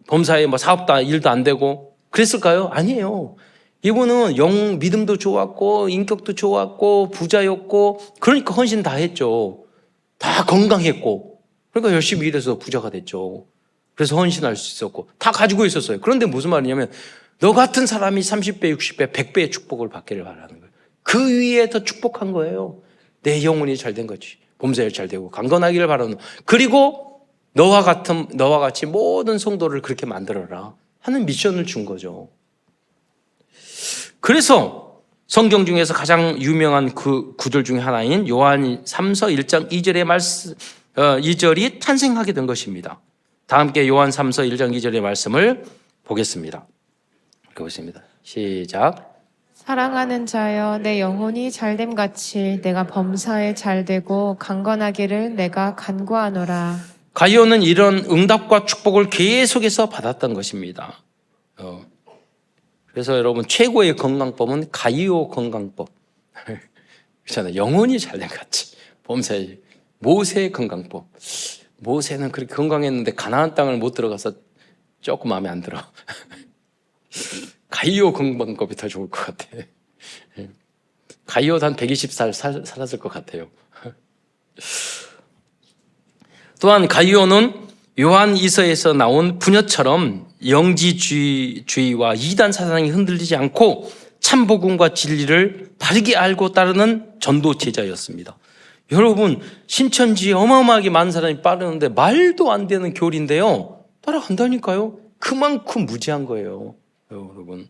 A: 범사에 뭐 사업도 일도 안 되고 그랬을까요? 아니에요. 이분은 믿음도 좋았고 인격도 좋았고 부자였고 그러니까 헌신 다 했죠. 다 건강했고 그러니까 열심히 일해서 부자가 됐죠. 그래서 헌신할 수 있었고 다 가지고 있었어요. 그런데 무슨 말이냐면 너 같은 사람이 30배, 60배, 100배의 축복을 받기를 바라는 거예요. 그 위에 더 축복한 거예요. 내 영혼이 잘된 거지. 범사에 잘되고 강건하기를 바라는. 그리고 너와 같이 모든 성도를 그렇게 만들어라 하는 미션을 준 거죠. 그래서 성경 중에서 가장 유명한 그 구절 중에 하나인 요한 3서 1장 2절의 말씀, 2절이 탄생하게 된 것입니다. 다 함께 요한 3서 1장 2절의 말씀을 보겠습니다. 읽어보겠습니다. 시작.
B: 사랑하는 자여 내 영혼이 잘됨 같이 내가 범사에 잘되고 강건하기를 내가 간구하노라.
A: 가이오는 이런 응답과 축복을 계속해서 받았던 것입니다. 그래서 여러분 최고의 건강법은 가이오 건강법. 그렇잖아요. 영혼이 잘됨 같이 범사에. 모세의 건강법. 모세는 그렇게 건강했는데 가나안 땅을 못 들어가서 조금 마음에 안 들어. 가이오 건강법이 더 좋을 것 같아. 가이오도 한 120살 살았을 것 같아요. 또한 가이오는 요한 이서에서 나온 부녀처럼 영지주의와 이단 사상이 흔들리지 않고 참복음과 진리를 바르게 알고 따르는 전도 제자였습니다. 여러분, 신천지에 어마어마하게 많은 사람이 빠르는데 말도 안 되는 교리인데요, 따라간다니까요. 그만큼 무지한 거예요, 여러분.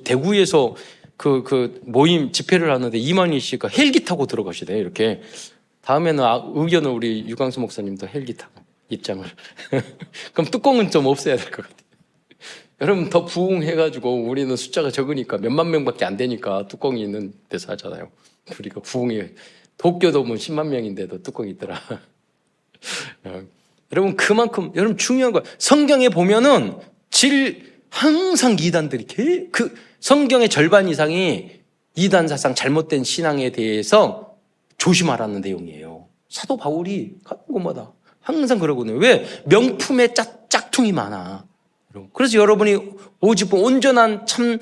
A: 대구에서 그 모임 집회를 하는데 이만희 씨가 헬기 타고 들어가시대요. 이렇게. 다음에는 의견을 우리 유광수 목사님도 헬기 타고 입장을. 그럼 뚜껑은 좀 없애야 될 것 같아요. 여러분, 더 부흥해가지고 우리는 숫자가 적으니까 몇만 명밖에 안 되니까 뚜껑이 있는 데서 하잖아요. 우리가 부흥해. 도쿄도면 10만 명인데도 뚜껑이 있더라. 여러분, 그만큼 여러분 중요한 거예요. 성경에 보면은 항상 이단들이 그 성경의 절반 이상이 이단 사상, 잘못된 신앙에 대해서 조심하라는 내용이에요. 사도 바울이 가는 곳마다 항상 그러거든요. 왜? 명품에 짝퉁이 많아. 그래서 여러분이 오직 온전한 참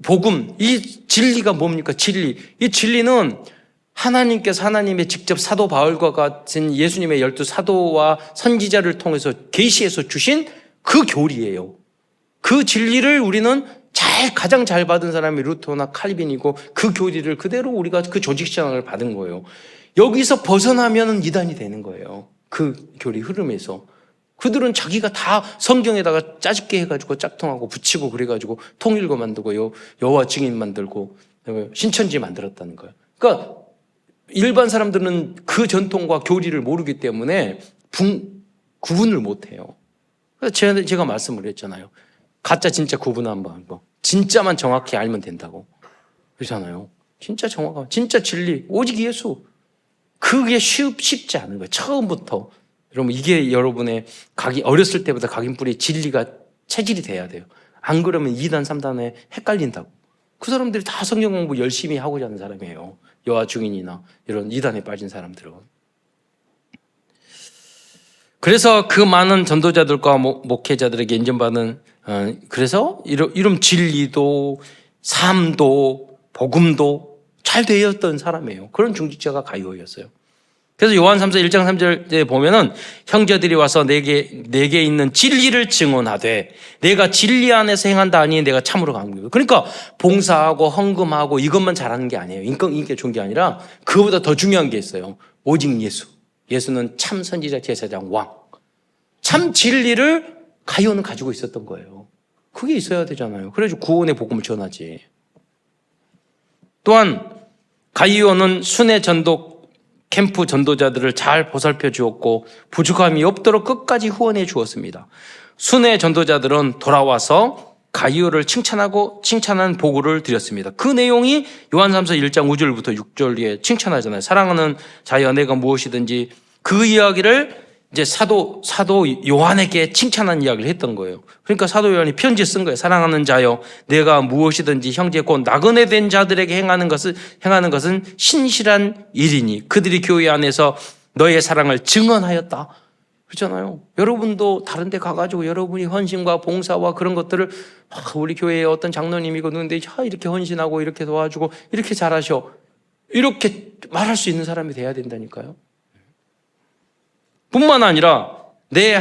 A: 복음, 이 진리가 뭡니까? 진리. 이 진리는 하나님께서 하나님의 직접 사도 바울과 같은 예수님의 12 사도와 선지자를 통해서 계시해서 주신 그 교리예요. 그 진리를 우리는 가장 잘 받은 사람이 루터나 칼빈이고 그 교리를 그대로 우리가 그 조직신앙을 받은 거예요. 여기서 벗어나면 이단이 되는 거예요. 그 교리 흐름에서. 그들은 자기가 다 성경에다가 짜집게 해가지고 짝퉁하고 붙이고 그래가지고 통일고 만들고 여호와 증인 만들고 신천지 만들었다는 거예요. 그러니까 일반 사람들은 그 전통과 교리를 모르기 때문에 구분을 못해요. 그래서 제가 말씀을 했잖아요. 가짜 진짜 구분 한번 거. 진짜만 정확히 알면 된다고. 그렇잖아요. 진짜 정확한, 진짜 진리, 오직 예수. 그게 쉽지 않은 거예요. 처음부터. 여러분, 이게 여러분의 어렸을 때부터 각인뿌리 진리가 체질이 돼야 돼요. 안 그러면 2단, 3단에 헷갈린다고. 그 사람들이 다 성경 공부 열심히 하고자 하는 사람이에요. 여호와 증인이나 이런 2단에 빠진 사람들은. 그래서 그 많은 전도자들과 목회자들에게 인정받은, 그래서 이런 진리도 삶도 복음도 잘 되었던 사람이에요. 그런 중직자가 가이오였어요. 그래서 요한 3서 1장 3절에 보면은 형제들이 와서 내게 있는 진리를 증언하되 내가 진리 안에서 행한다 하니 내가 참으로 감격이다. 그러니까 봉사하고 헌금하고 이것만 잘하는 게 아니에요. 인기가 좋은 게 아니라 그거보다 더 중요한 게 있어요. 오직 예수. 예수는 참 선지자, 제사장, 왕. 참 진리를 가이오는 가지고 있었던 거예요. 그게 있어야 되잖아요. 그래서 구원의 복음을 전하지. 또한 가이오는 순회 전도 캠프 전도자들을 잘 보살펴 주었고 부족함이 없도록 끝까지 후원해 주었습니다. 순회 전도자들은 돌아와서 가이오를 칭찬한 보고를 드렸습니다. 그 내용이 요한 3서 1장 5절부터 6절에 칭찬하잖아요. 사랑하는 자여 내가 무엇이든지 그 이야기를 이제 사도 요한에게 칭찬한 이야기를 했던 거예요. 그러니까 사도 요한이 편지 쓴 거예요. 사랑하는 자여 내가 무엇이든지 형제 곧 나그네 된 자들에게 행하는 것은 신실한 일이니 그들이 교회 안에서 너의 사랑을 증언하였다. 그렇잖아요. 여러분도 다른 데 가가지고 여러분이 헌신과 봉사와 그런 것들을 우리 교회에 어떤 장로님이고 누군데 이렇게 헌신하고 이렇게 도와주고 이렇게 잘하셔. 이렇게 말할 수 있는 사람이 돼야 된다니까요. 뿐만 아니라 내가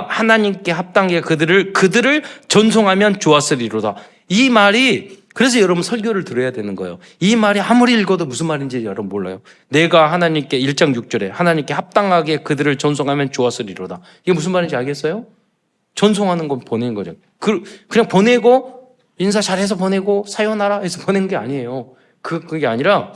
A: 하나님께 합당하게 그들을 전송하면 좋았으리로다. 이 말이 그래서 여러분 설교를 들어야 되는 거예요. 이 말이 아무리 읽어도 무슨 말인지 여러분 몰라요. 내가 하나님께 1장 6절에 하나님께 합당하게 그들을 전송하면 좋았으리로다. 이게 무슨 말인지 알겠어요? 전송하는 건 보내는 거죠. 그냥 보내고 인사 잘해서 보내고 사요나라 해서 보낸 게 아니에요. 그게 아니라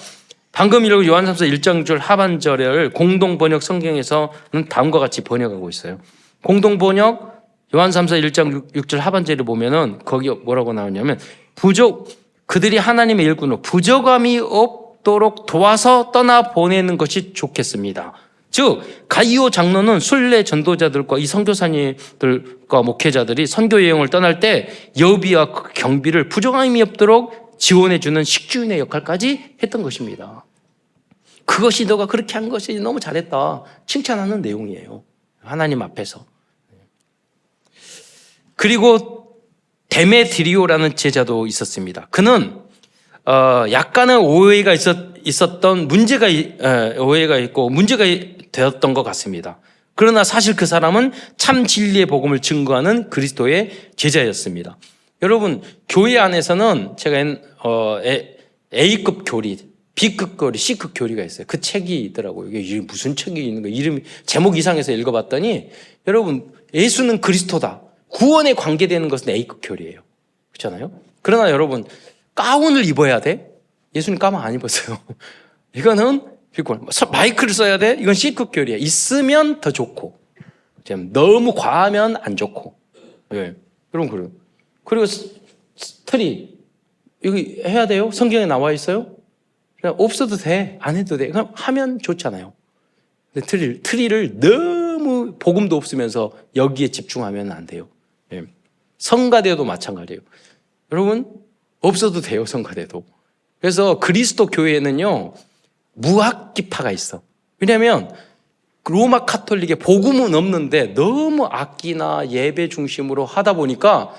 A: 방금 읽은 요한 3서 1장 6절 하반절을 공동번역 성경에서는 다음과 같이 번역하고 있어요. 공동번역 요한 3서 1장 6절 하반절을 보면은 거기 뭐라고 나오냐면 그들이 하나님의 일꾼으로 부족함이 없도록 도와서 떠나 보내는 것이 좋겠습니다. 즉 가이오 장로는 순례 전도자들과 이 선교사님들과 목회자들이 선교 여행을 떠날 때 여비와 경비를 부족함이 없도록 지원해주는 식주인의 역할까지 했던 것입니다. 그것이 너가 그렇게 한 것이 너무 잘했다 칭찬하는 내용이에요. 하나님 앞에서. 그리고 데메드리오라는 제자도 있었습니다. 그는 약간의 오해가 있었던 오해가 있고 문제가 되었던 것 같습니다. 그러나 사실 그 사람은 참 진리의 복음을 증거하는 그리스도의 제자였습니다. 여러분 교회 안에서는 제가 A급 교리, B급 교리, C급 교리가 있어요. 그 책이 있더라고요. 이게 무슨 책이 있는 거 이름이 제목 이상해서 읽어봤더니 여러분 예수는 그리스도다. 구원에 관계되는 것은 A급 교리예요. 그렇잖아요. 그러나 여러분 가운을 입어야 돼? 예수님 가운 안 입었어요. 이거는 B급. 마이크를 써야 돼? 이건 C급 교리예요. 있으면 더 좋고 너무 과하면 안 좋고. 네. 여러분 그래요. 그리고 트리 여기 해야 돼요? 성경에 나와 있어요? 그냥 없어도 돼. 안 해도 돼. 그럼 하면 좋잖아요. 근데 트리를 너무 복음도 없으면서 여기에 집중하면 안 돼요. 예. 성가대도 마찬가지예요. 여러분 없어도 돼요. 성가대도. 그래서 그리스도 교회에는요 무악기파가 있어. 왜냐하면 로마 카톨릭에 복음은 없는데 너무 악기나 예배 중심으로 하다 보니까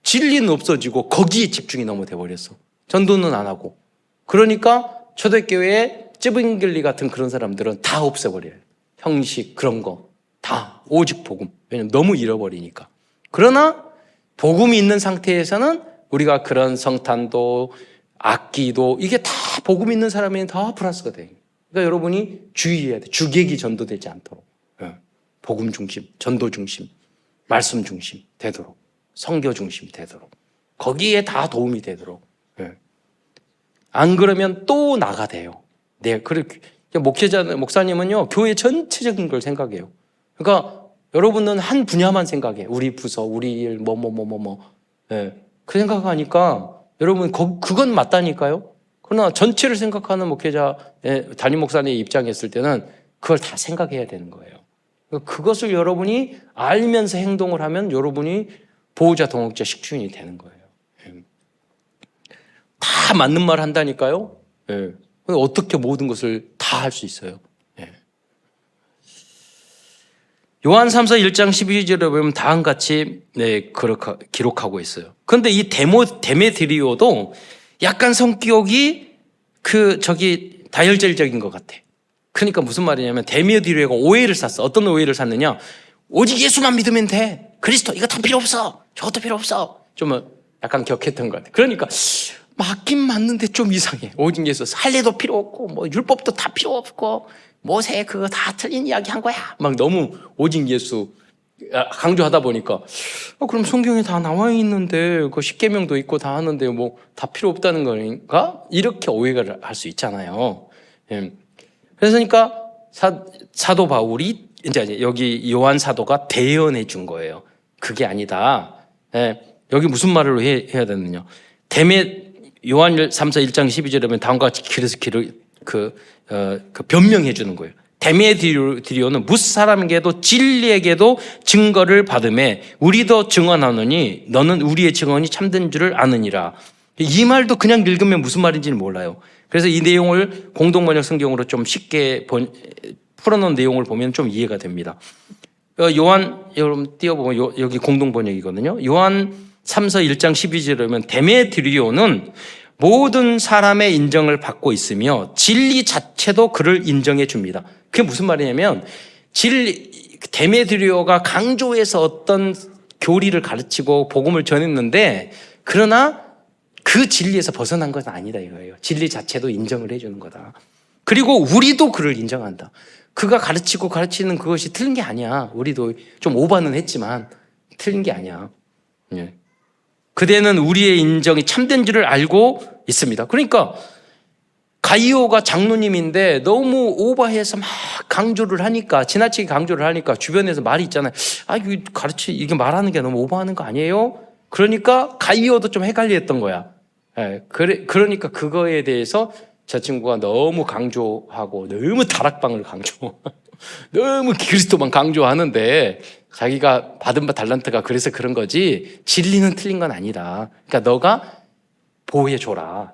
A: 진리는 없어지고 거기에 집중이 너무 돼버렸어. 전도는 안 하고. 그러니까 초대교회에 쯔빙글리 같은 그런 사람들은 다 없애버려요. 형식 그런 거 다 오직 복음. 왜냐면 너무 잃어버리니까. 그러나 복음이 있는 상태에서는 우리가 그런 성탄도 악기도 이게 다 복음 있는 사람에는 다 플러스가 돼요. 그러니까 여러분이 주의해야 돼. 주객이 전도되지 않도록. 복음 중심, 전도 중심, 말씀 중심 되도록. 성교 중심이 되도록 거기에 다 도움이 되도록. 안 그러면 또 나가 돼요. 네, 그렇게 목사님은요 교회 전체적인 걸 생각해요. 그러니까 여러분은 한 분야만 생각해. 우리 부서, 우리 일, 그 생각하니까 여러분 그건 맞다니까요. 그러나 전체를 생각하는 목회자, 담임 목사님의 입장에 있을 때는 그걸 다 생각해야 되는 거예요. 그것을 여러분이 알면서 행동을 하면 여러분이 보호자, 동역자, 식주인이 되는 거예요. 다 맞는 말 한다니까요. 어떻게 모든 것을 다 할 수 있어요. 요한 3서 1장 12절에 보면 다음같이 그렇게 기록하고 있어요. 그런데 이 데메드리오도 약간 성격이 다혈질적인 것 같아. 그러니까 무슨 말이냐면 데메드리오가 오해를 샀어. 어떤 오해를 샀느냐? 오직 예수만 믿으면 돼. 그리스도 이거 다 필요 없어. 저것도 필요 없어. 좀 약간 격했던 것 같아. 그러니까 맞긴 맞는데 좀 이상해. 오직 예수 할례도 필요 없고 율법도 다 필요 없고 모세 그거 다 틀린 이야기 한 거야. 막 너무 오직 예수 강조하다 보니까 그럼 성경에 다 나와 있는데 그 십계명도 있고 다 하는데 다 필요 없다는 거니까 이렇게 오해를 할 수 있잖아요. 그러니까 사도 바울이 이제 여기 요한 사도가 대언해 준 거예요. 그게 아니다. 여기 무슨 말을 해야 되느냐? 요한 3서 1장 12절에 보면 다음과 같이 변명해 주는 거예요. 데메드리오는 무슨 사람에게도 진리에게도 증거를 받음에 우리도 증언하노니 너는 우리의 증언이 참된 줄을 아느니라. 이 말도 그냥 읽으면 무슨 말인지는 몰라요. 그래서 이 내용을 공동번역 성경으로 좀 쉽게 풀어놓은 내용을 보면 좀 이해가 됩니다. 요한 여러분 띄워보면 여기 공동번역이거든요. 요한 3서 1장 12절에 보면 데메드리오는 모든 사람의 인정을 받고 있으며 진리 자체도 그를 인정해 줍니다. 그게 무슨 말이냐면 데메드리오가 강조해서 어떤 교리를 가르치고 복음을 전했는데 그러나 그 진리에서 벗어난 것은 아니다 이거예요. 진리 자체도 인정을 해주는 거다. 그리고 우리도 그를 인정한다. 그가 가르치는 그것이 틀린 게 아니야. 우리도 좀 오바는 했지만 틀린 게 아니야. 그대는 우리의 인정이 참된 줄을 알고 있습니다. 그러니까 가이오가 장로님인데 너무 오버해서 막 강조를 하니까, 지나치게 강조를 하니까 주변에서 말이 있잖아요. 아, 이거 이게 말하는 게 너무 오버하는 거 아니에요? 그러니까 가이오도 좀 헷갈렸던 거야. 예, 그러니까 그거에 대해서 저 친구가 너무 강조하고, 너무 다락방을 강조, 너무 그리스도만 강조하는데, 자기가 받은 달란트가 그래서 그런 거지, 진리는 틀린 건 아니다. 그러니까 너가 보호해줘라.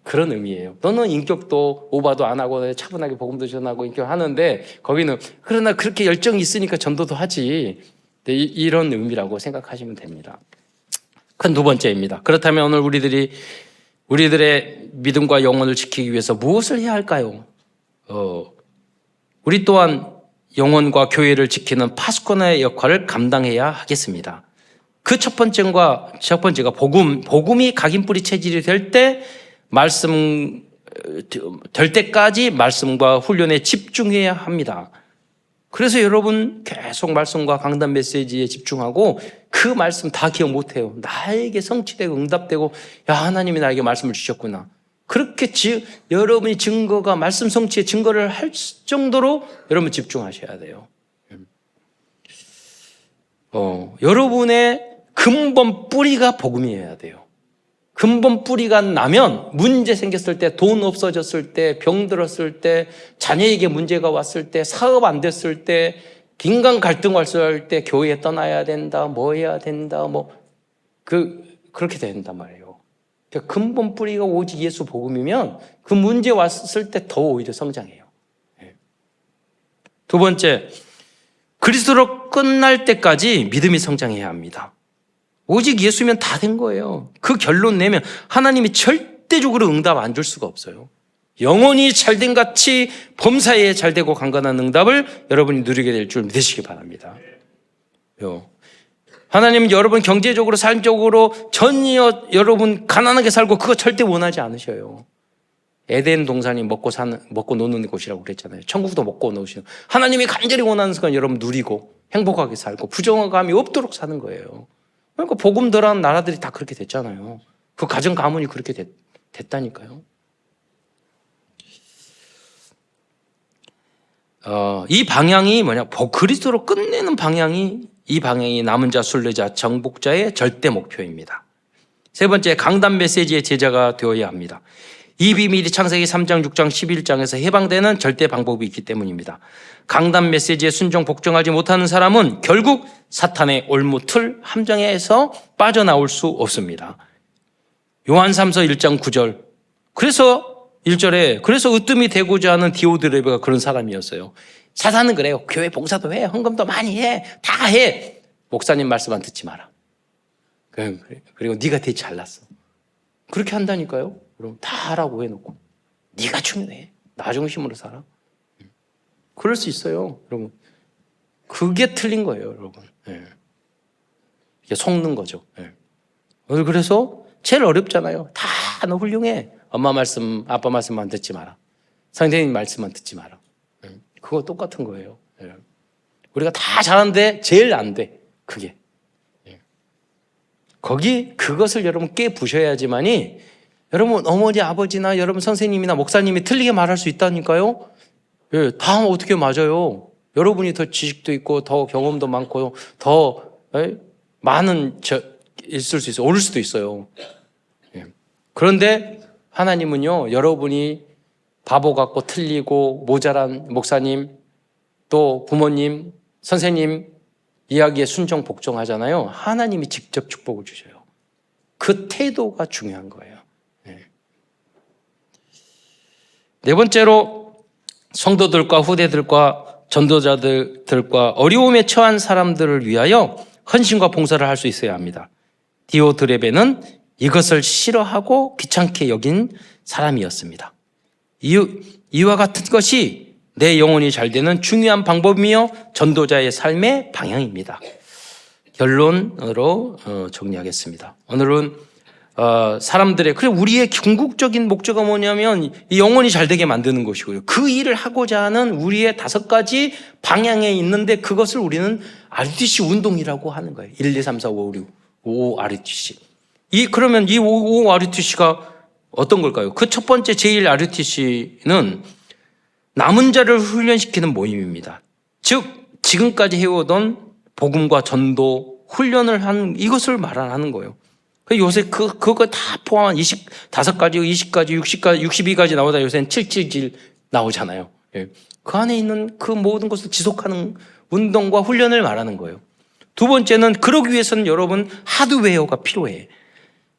A: 그런 의미예요. 너는 인격도 오바도 안 하고 차분하게 복음도 전하고 인격하는데, 거기는 그러나 그렇게 열정이 있으니까 전도도 하지. 이런 의미라고 생각하시면 됩니다. 큰 두 번째입니다. 그렇다면 오늘 우리들의 믿음과 영혼을 지키기 위해서 무엇을 해야 할까요? 우리 또한 영혼과 교회를 지키는 파수꾼의 역할을 감당해야 하겠습니다. 그 첫 번째가 복음이 각인뿌리 체질이 될 때까지 말씀과 훈련에 집중해야 합니다. 그래서 여러분 계속 말씀과 강단 메시지에 집중하고, 그 말씀 다 기억 못해요. 나에게 성취되고 응답되고, 야, 하나님이 나에게 말씀을 주셨구나. 그렇게 여러분이 말씀 성취의 증거를 할 정도로 여러분 집중하셔야 돼요. 여러분의 근본 뿌리가 복음이어야 돼요. 근본 뿌리가 나면 문제 생겼을 때, 돈 없어졌을 때, 병 들었을 때, 자녀에게 문제가 왔을 때, 사업 안 됐을 때, 인간 갈등 왔을 때, 교회 떠나야 된다, 뭐 해야 된다, 그렇게 된단 말이에요. 그러니까 근본 뿌리가 오직 예수 복음이면 그 문제 왔을 때 더 오히려 성장해요. 두 번째, 그리스도로 끝날 때까지 믿음이 성장해야 합니다. 오직 예수면 다 된 거예요. 그 결론 내면 하나님이 절대적으로 응답 안 줄 수가 없어요. 영혼이 잘된 같이 범사에 잘되고 강건한 응답을 여러분이 누리게 될 줄 믿으시기 바랍니다. 하나님은 여러분 경제적으로, 삶적으로 전혀 여러분 가난하게 살고 그거 절대 원하지 않으셔요. 에덴 동산이 먹고 노는 곳이라고 그랬잖아요. 천국도 먹고 노시는. 하나님이 간절히 원하는 건 여러분 누리고 행복하게 살고 부정감이 없도록 사는 거예요. 그러니까 복음 덜한 나라들이 다 그렇게 됐잖아요. 그 가정 가문이 그렇게 됐다니까요. 이 방향이 그리스도로 끝내는 방향이, 이 방향이 남은 자, 순례자, 정복자의 절대 목표입니다. 세 번째, 강단 메시지의 제자가 되어야 합니다. 이 비밀이 창세기 3장, 6장, 11장에서 해방되는 절대 방법이 있기 때문입니다. 강단 메시지에 순종 복종하지 못하는 사람은 결국 사탄의 올무틀 함정에서 빠져나올 수 없습니다. 요한 3서 1장 9절. 그래서 1절에 그래서 으뜸이 되고자 하는 디오드레베가 그런 사람이었어요. 사탄은 그래요. 교회 봉사도 해, 헌금도 많이 해, 다 해. 목사님 말씀만 듣지 마라. 그리고 네가 되게 잘났어. 그렇게 한다니까요. 여러분 다 하라고 해놓고 네가 중요해. 나 중심으로 살아. 그럴 수 있어요. 여러분 그게 틀린 거예요. 여러분 이게 속는 거죠. 그래서 제일 어렵잖아요. 다 너 훌륭해. 엄마 말씀, 아빠 말씀만 듣지 마라. 선생님 말씀만 듣지 마라. 그거 똑같은 거예요. 우리가 다 잘하는데 제일 안 돼. 그게 그것을 여러분 깨부셔야지만이 여러분 어머니, 아버지나 여러분 선생님이나 목사님이 틀리게 말할 수 있다니까요. 다 어떻게 맞아요. 여러분이 더 지식도 있고 더 경험도 많고 더 많은 있을 수 있어요. 오를 수도 있어요. 그런데 하나님은요, 여러분이 바보 같고 틀리고 모자란 목사님, 또 부모님, 선생님 이야기에 순종 복종하잖아요. 하나님이 직접 축복을 주셔요. 그 태도가 중요한 거예요. 네 번째로, 성도들과 후대들과 전도자들과 어려움에 처한 사람들을 위하여 헌신과 봉사를 할 수 있어야 합니다. 디오드레베는 이것을 싫어하고 귀찮게 여긴 사람이었습니다. 이와 같은 것이 내 영혼이 잘 되는 중요한 방법이며 전도자의 삶의 방향입니다. 결론으로 정리하겠습니다. 오늘은 우리의 궁극적인 목적은 뭐냐면 이 영혼이 잘 되게 만드는 것이고요. 그 일을 하고자 하는 우리의 5가지 방향에 있는데 그것을 우리는 RTC 운동이라고 하는 거예요. 1, 2, 3, 4, 5, 6, 5 RTC. 그러면 이 5 RTC가 어떤 걸까요? 그 첫 번째 제1 RUTC는 남은 자를 훈련시키는 모임입니다. 즉 지금까지 해오던 복음과 전도 훈련을 한 이것을 말하는 거예요. 요새 그거 다 포함한 25가지, 20가지, 60가지, 62가지 나오다 요새는 777 나오잖아요. 예. 그 안에 있는 그 모든 것을 지속하는 운동과 훈련을 말하는 거예요. 두 번째는 그러기 위해서는 여러분 하드웨어가 필요해.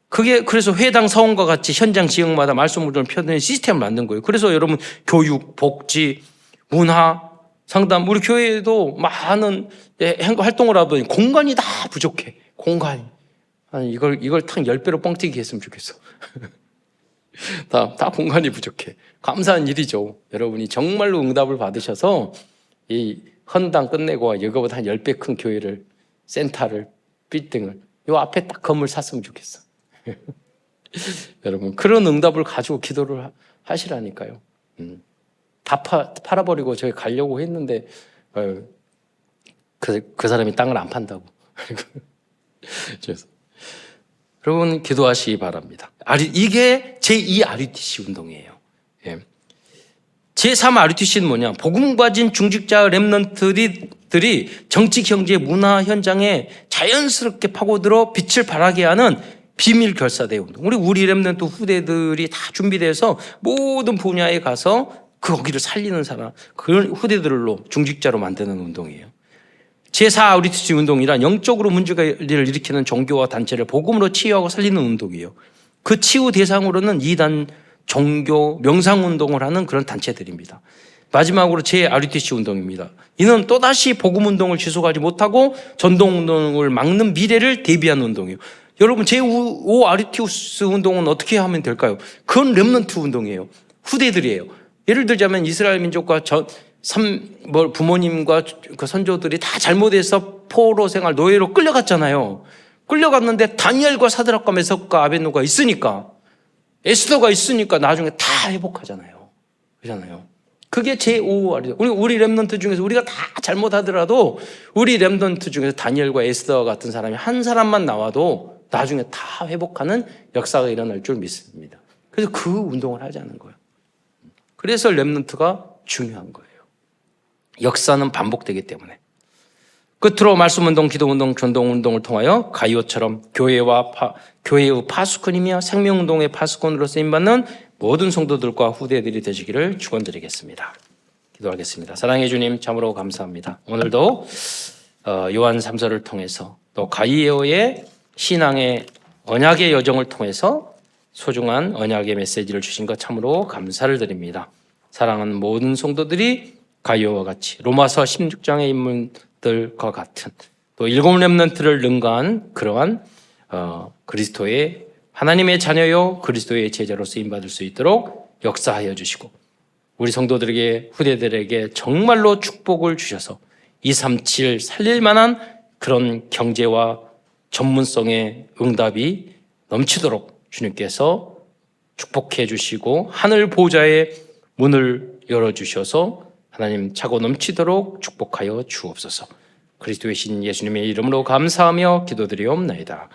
A: 그래서 회당 사원과 같이 현장 지역마다 말씀을 펴는 시스템을 만든 거예요. 그래서 여러분 교육, 복지, 문화, 상담, 우리 교회에도 많은 활동을 하더니 공간이 다 부족해. 공간이. 아니, 이걸 탁 10배로 뻥튀기 했으면 좋겠어. 다 공간이 부족해. 감사한 일이죠. 여러분이 정말로 응답을 받으셔서 이 헌당 끝내고 이거보다 한 10배 큰 교회를, 센터를, 빌딩을 요 앞에 딱 건물 샀으면 좋겠어. 여러분 그런 응답을 가지고 기도를 하시라니까요. 다 팔아버리고 저기 가려고 했는데 그 사람이 땅을 안 판다고. 그래서 여러분 기도하시기 바랍니다. 이게 제2 RUTC 운동이에요. 예. 제3 RUTC는 뭐냐? 복음 가진 중직자 렘넌트들이 정치, 경제, 문화 현장에 자연스럽게 파고들어 빛을 발하게 하는 비밀 결사대 운동. 우리 렘넌트 후대들이 다 준비돼서 모든 분야에 가서 거기를 살리는 사람, 그런 후대들로 중직자로 만드는 운동이에요. 제4 RUTC 운동이란 영적으로 문제를 일으키는 종교와 단체를 복음으로 치유하고 살리는 운동이에요. 그 치유 대상으로는 이단, 종교, 명상운동을 하는 그런 단체들입니다. 마지막으로 제 RUTC 운동입니다. 이는 또다시 복음운동을 지속하지 못하고 전동운동을 막는 미래를 대비하는 운동이에요. 여러분 제5 RUTC 운동은 어떻게 하면 될까요? 그건 렘넌트 운동이에요. 후대들이에요. 예를 들자면 이스라엘 민족과 부모님과 그 선조들이 다 잘못해서 포로 생활, 노예로 끌려갔잖아요. 끌려갔는데 다니엘과 사드락과 메삭과 아벳노가 있으니까, 에스더가 있으니까 나중에 다 회복하잖아요. 그렇잖아요. 그게 제5 우리 렘넌트 중에서 우리가 다 잘못하더라도 우리 렘넌트 중에서 다니엘과 에스더 같은 사람이 한 사람만 나와도 나중에 다 회복하는 역사가 일어날 줄 믿습니다. 그래서 그 운동을 하자는 거예요. 그래서 렘넌트가 중요한 거예요. 역사는 반복되기 때문에. 끝으로 말씀운동, 기도운동, 전도운동을 통하여 가이오처럼 교회의 파수꾼이며 생명운동의 파수꾼으로 쓰임받는 모든 성도들과 후대들이 되시기를 축원드리겠습니다. 기도하겠습니다. 사랑해 주님 참으로 감사합니다. 오늘도 요한 3서를 통해서 또 가이오의 신앙의 언약의 여정을 통해서 소중한 언약의 메시지를 주신 것 참으로 감사를 드립니다. 사랑하는 모든 성도들이 가이오와 같이 로마서 16장의 인물들과 같은 또 7 렘넌트를 능가한 그러한 그리스도의 하나님의 자녀요 그리스도의 제자로 쓰임받을 수 있도록 역사하여 주시고 우리 성도들에게 후대들에게 정말로 축복을 주셔서 237 살릴 만한 그런 경제와 전문성의 응답이 넘치도록 주님께서 축복해 주시고 하늘 보좌의 문을 열어주셔서 하나님 차고 넘치도록 축복하여 주옵소서. 그리스도의 신 예수님의 이름으로 감사하며 기도드리옵나이다.